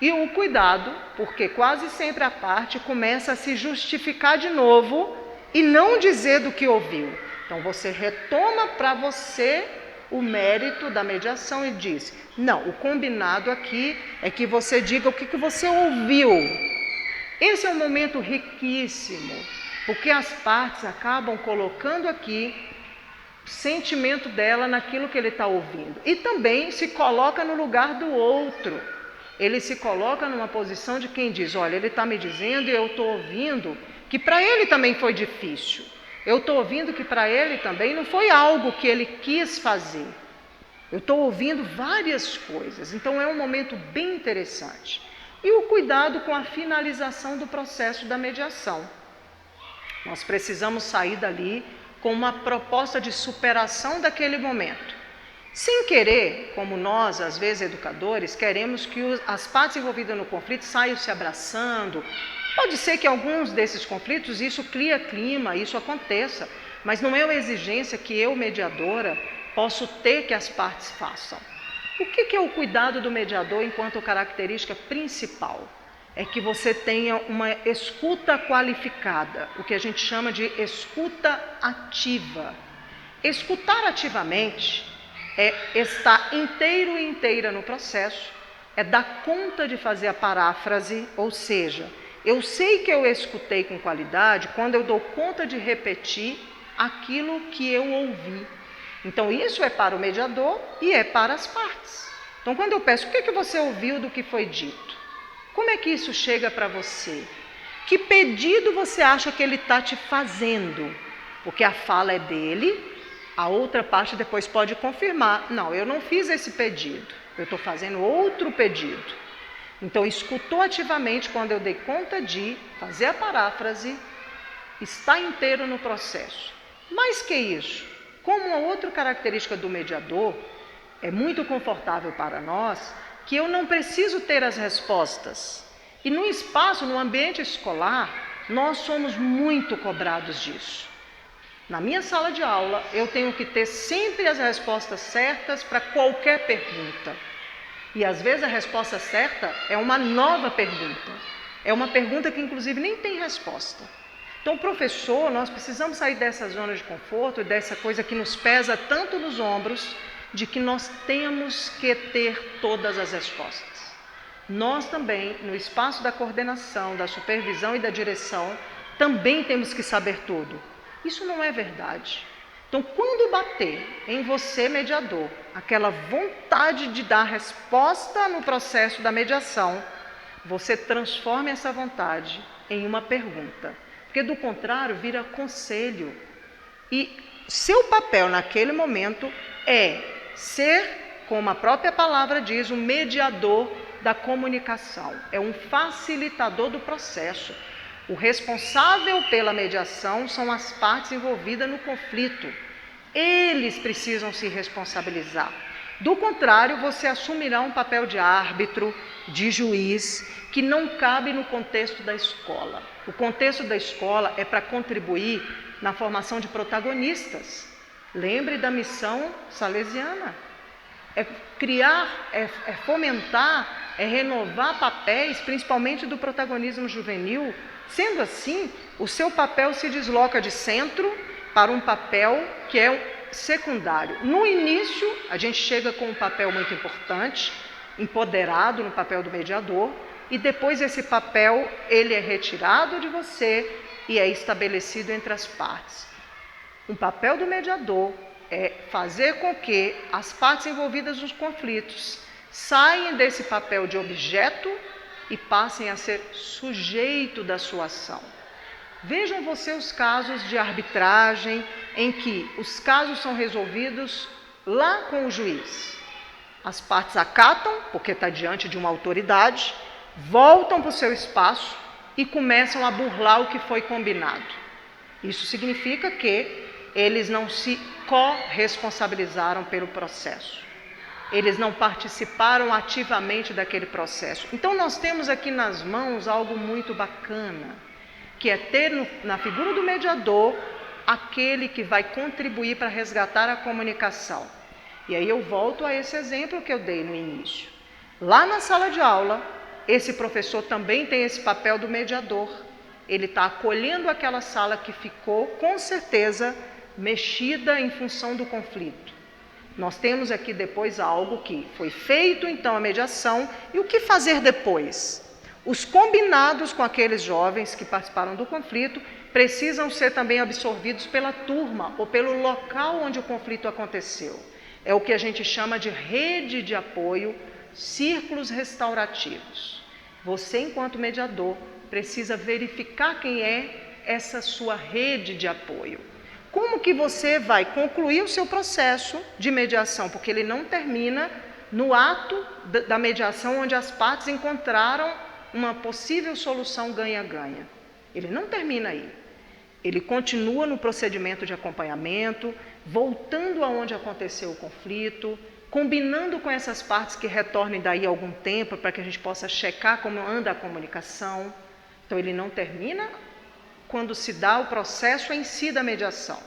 E o cuidado, porque quase sempre a parte começa a se justificar de novo e não dizer do que ouviu. Então, você retoma para você o mérito da mediação e diz, não, o combinado aqui é que você diga o que você ouviu. Esse é um momento riquíssimo, porque as partes acabam colocando aqui o sentimento dela naquilo que ele está ouvindo. E também se coloca no lugar do outro. Ele se coloca numa posição de quem diz, olha, ele está me dizendo e eu estou ouvindo que para ele também foi difícil. Eu estou ouvindo que para ele também não foi algo que ele quis fazer. Eu estou ouvindo várias coisas. Então, é um momento bem interessante. E o cuidado com a finalização do processo da mediação. Nós precisamos sair dali com uma proposta de superação daquele momento. Sem querer, como nós, às vezes, educadores, queremos que as partes envolvidas no conflito saiam se abraçando. Pode ser que alguns desses conflitos isso cria clima, isso aconteça, mas não é uma exigência que eu, mediadora, posso ter que as partes façam. O que é o cuidado do mediador enquanto característica principal? É que você tenha uma escuta qualificada, o que a gente chama de escuta ativa. Escutar ativamente é estar inteiro e inteira no processo, é dar conta de fazer a paráfrase, ou seja, eu sei que eu escutei com qualidade quando eu dou conta de repetir aquilo que eu ouvi. Então isso é para o mediador e é para as partes. Então quando eu peço, o que você ouviu do que foi dito? Como é que isso chega para você? Que pedido você acha que ele está te fazendo? Porque a fala é dele, a outra parte depois pode confirmar. Não, eu não fiz esse pedido, eu estou fazendo outro pedido. Então, escutou ativamente quando eu dei conta de fazer a paráfrase, está inteiro no processo. Mais que isso, como uma outra característica do mediador, é muito confortável para nós que eu não preciso ter as respostas. E no espaço, no ambiente escolar, nós somos muito cobrados disso. Na minha sala de aula, eu tenho que ter sempre as respostas certas para qualquer pergunta. E às vezes a resposta certa é uma nova pergunta. É uma pergunta que inclusive nem tem resposta. Então, professor, nós precisamos sair dessa zona de conforto, dessa coisa que nos pesa tanto nos ombros, de que nós temos que ter todas as respostas. Nós também, no espaço da coordenação, da supervisão e da direção, também temos que saber tudo. Isso não é verdade. Então, quando bater em você, mediador, aquela vontade de dar resposta no processo da mediação, você transforma essa vontade em uma pergunta. Porque, do contrário, vira conselho. E seu papel naquele momento é ser, como a própria palavra diz, um mediador da comunicação. É um facilitador do processo. O responsável pela mediação são as partes envolvidas no conflito. Eles precisam se responsabilizar. Do contrário, você assumirá um papel de árbitro, de juiz, que não cabe no contexto da escola. O contexto da escola é para contribuir na formação de protagonistas. Lembre da missão salesiana. É criar, é fomentar, é renovar papéis, principalmente do protagonismo juvenil. Sendo assim, o seu papel se desloca de centro para um papel que é secundário. No início, a gente chega com um papel muito importante, empoderado no papel do mediador, e depois esse papel ele é retirado de você e é estabelecido entre as partes. O papel do mediador é fazer com que as partes envolvidas nos conflitos saiam desse papel de objeto e passem a ser sujeito da sua ação. Vejam você os casos de arbitragem em que os casos são resolvidos lá com o juiz. As partes acatam, porque está diante de uma autoridade, voltam para o seu espaço e começam a burlar o que foi combinado. Isso significa que eles não se corresponsabilizaram pelo processo. Eles não participaram ativamente daquele processo. Então, nós temos aqui nas mãos algo muito bacana, que é ter na figura do mediador aquele que vai contribuir para resgatar a comunicação. E aí eu volto a esse exemplo que eu dei no início. Lá na sala de aula, esse professor também tem esse papel do mediador. Ele está acolhendo aquela sala que ficou, com certeza, mexida em função do conflito. Nós temos aqui depois algo que foi feito, então, a mediação, e o que fazer depois? Os combinados com aqueles jovens que participaram do conflito precisam ser também absorvidos pela turma ou pelo local onde o conflito aconteceu. É o que a gente chama de rede de apoio, círculos restaurativos. Você, enquanto mediador, precisa verificar quem é essa sua rede de apoio. Como que você vai concluir o seu processo de mediação? Porque ele não termina no ato da mediação onde as partes encontraram uma possível solução ganha-ganha. Ele não termina aí. Ele continua no procedimento de acompanhamento, voltando aonde aconteceu o conflito, combinando com essas partes que retornem daí a algum tempo para que a gente possa checar como anda a comunicação. Então ele não termina quando se dá o processo em si da mediação.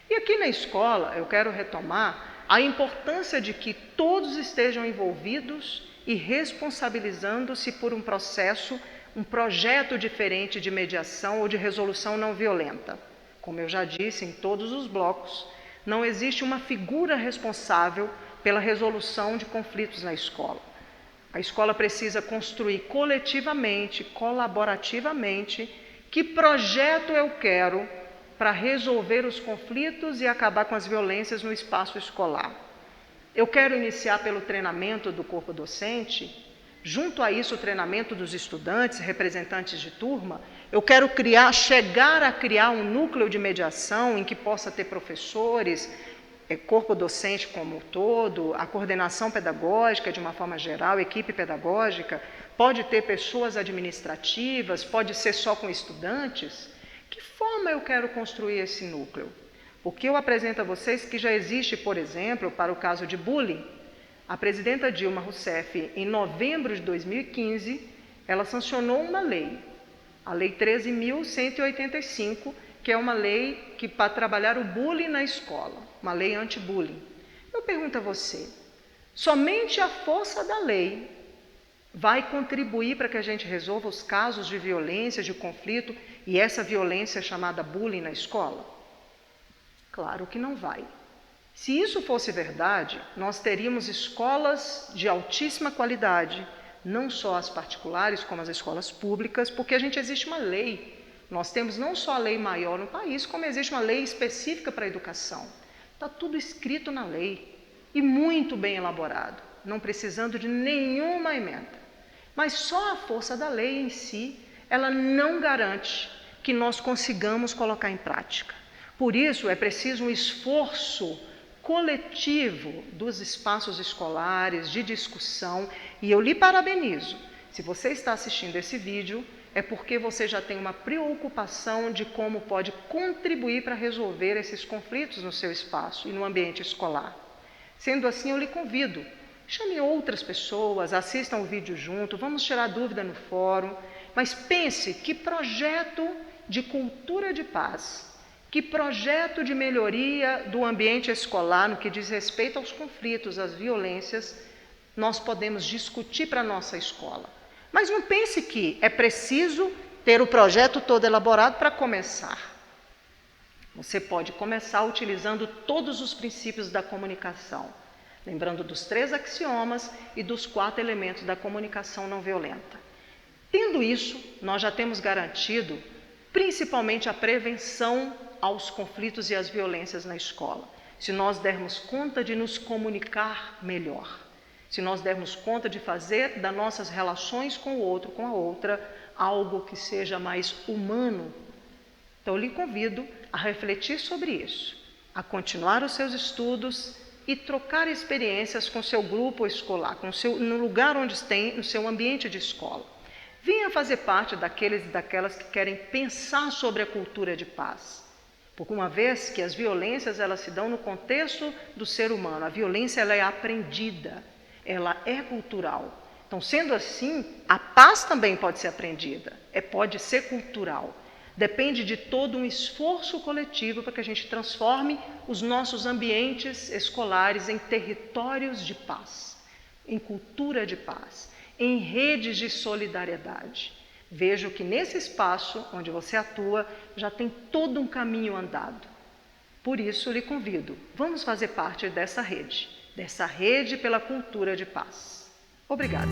E aqui na escola eu quero retomar a importância de que todos estejam envolvidos e responsabilizando-se por um processo, um projeto diferente de mediação ou de resolução não violenta. Como eu já disse em todos os blocos, não existe uma figura responsável pela resolução de conflitos na escola. A escola precisa construir coletivamente, colaborativamente, que projeto eu quero para resolver os conflitos e acabar com as violências no espaço escolar. Eu quero iniciar pelo treinamento do corpo docente, junto a isso o treinamento dos estudantes, representantes de turma. Eu quero chegar a criar um núcleo de mediação em que possa ter professores, corpo docente como um todo, a coordenação pedagógica de uma forma geral, equipe pedagógica, pode ter pessoas administrativas, pode ser só com estudantes. Que forma eu quero construir esse núcleo? Porque eu apresento a vocês que já existe, por exemplo, para o caso de bullying, a presidenta Dilma Rousseff, em novembro de 2015, ela sancionou uma lei, a Lei 13.185, que é uma lei para trabalhar o bullying na escola, uma lei anti-bullying. Eu pergunto a você, somente a força da lei vai contribuir para que a gente resolva os casos de violência, de conflito, e essa violência chamada bullying na escola? Claro que não vai. Se isso fosse verdade, nós teríamos escolas de altíssima qualidade, não só as particulares, como as escolas públicas, porque existe uma lei. Nós temos não só a lei maior no país, como existe uma lei específica para a educação. Está tudo escrito na lei e muito bem elaborado, não precisando de nenhuma emenda. Mas só a força da lei em si, ela não garante que nós consigamos colocar em prática. Por isso, é preciso um esforço coletivo dos espaços escolares, de discussão, e eu lhe parabenizo. Se você está assistindo esse vídeo, é porque você já tem uma preocupação de como pode contribuir para resolver esses conflitos no seu espaço e no ambiente escolar. Sendo assim, eu lhe convido, chame outras pessoas, assistam o vídeo junto, vamos tirar dúvida no fórum, mas pense que projeto de cultura de paz, que projeto de melhoria do ambiente escolar no que diz respeito aos conflitos, às violências, nós podemos discutir para a nossa escola. Mas não pense que é preciso ter o projeto todo elaborado para começar. Você pode começar utilizando todos os princípios da comunicação, lembrando dos 3 axiomas e dos 4 elementos da comunicação não violenta. Tendo isso, nós já temos garantido principalmente a prevenção aos conflitos e às violências na escola. Se nós dermos conta de nos comunicar melhor, se nós dermos conta de fazer das nossas relações com o outro, com a outra, algo que seja mais humano. Então, eu lhe convido a refletir sobre isso, a continuar os seus estudos e trocar experiências com seu grupo escolar, no lugar onde tem, no seu ambiente de escola. Venha fazer parte daqueles e daquelas que querem pensar sobre a cultura de paz. Porque uma vez que as violências elas se dão no contexto do ser humano, a violência ela é aprendida, ela é cultural. Então, sendo assim, a paz também pode ser aprendida, pode ser cultural. Depende de todo um esforço coletivo para que a gente transforme os nossos ambientes escolares em territórios de paz, em cultura de paz, em redes de solidariedade. Vejo que nesse espaço onde você atua já tem todo um caminho andado. Por isso, lhe convido, vamos fazer parte dessa rede pela cultura de paz. Obrigada.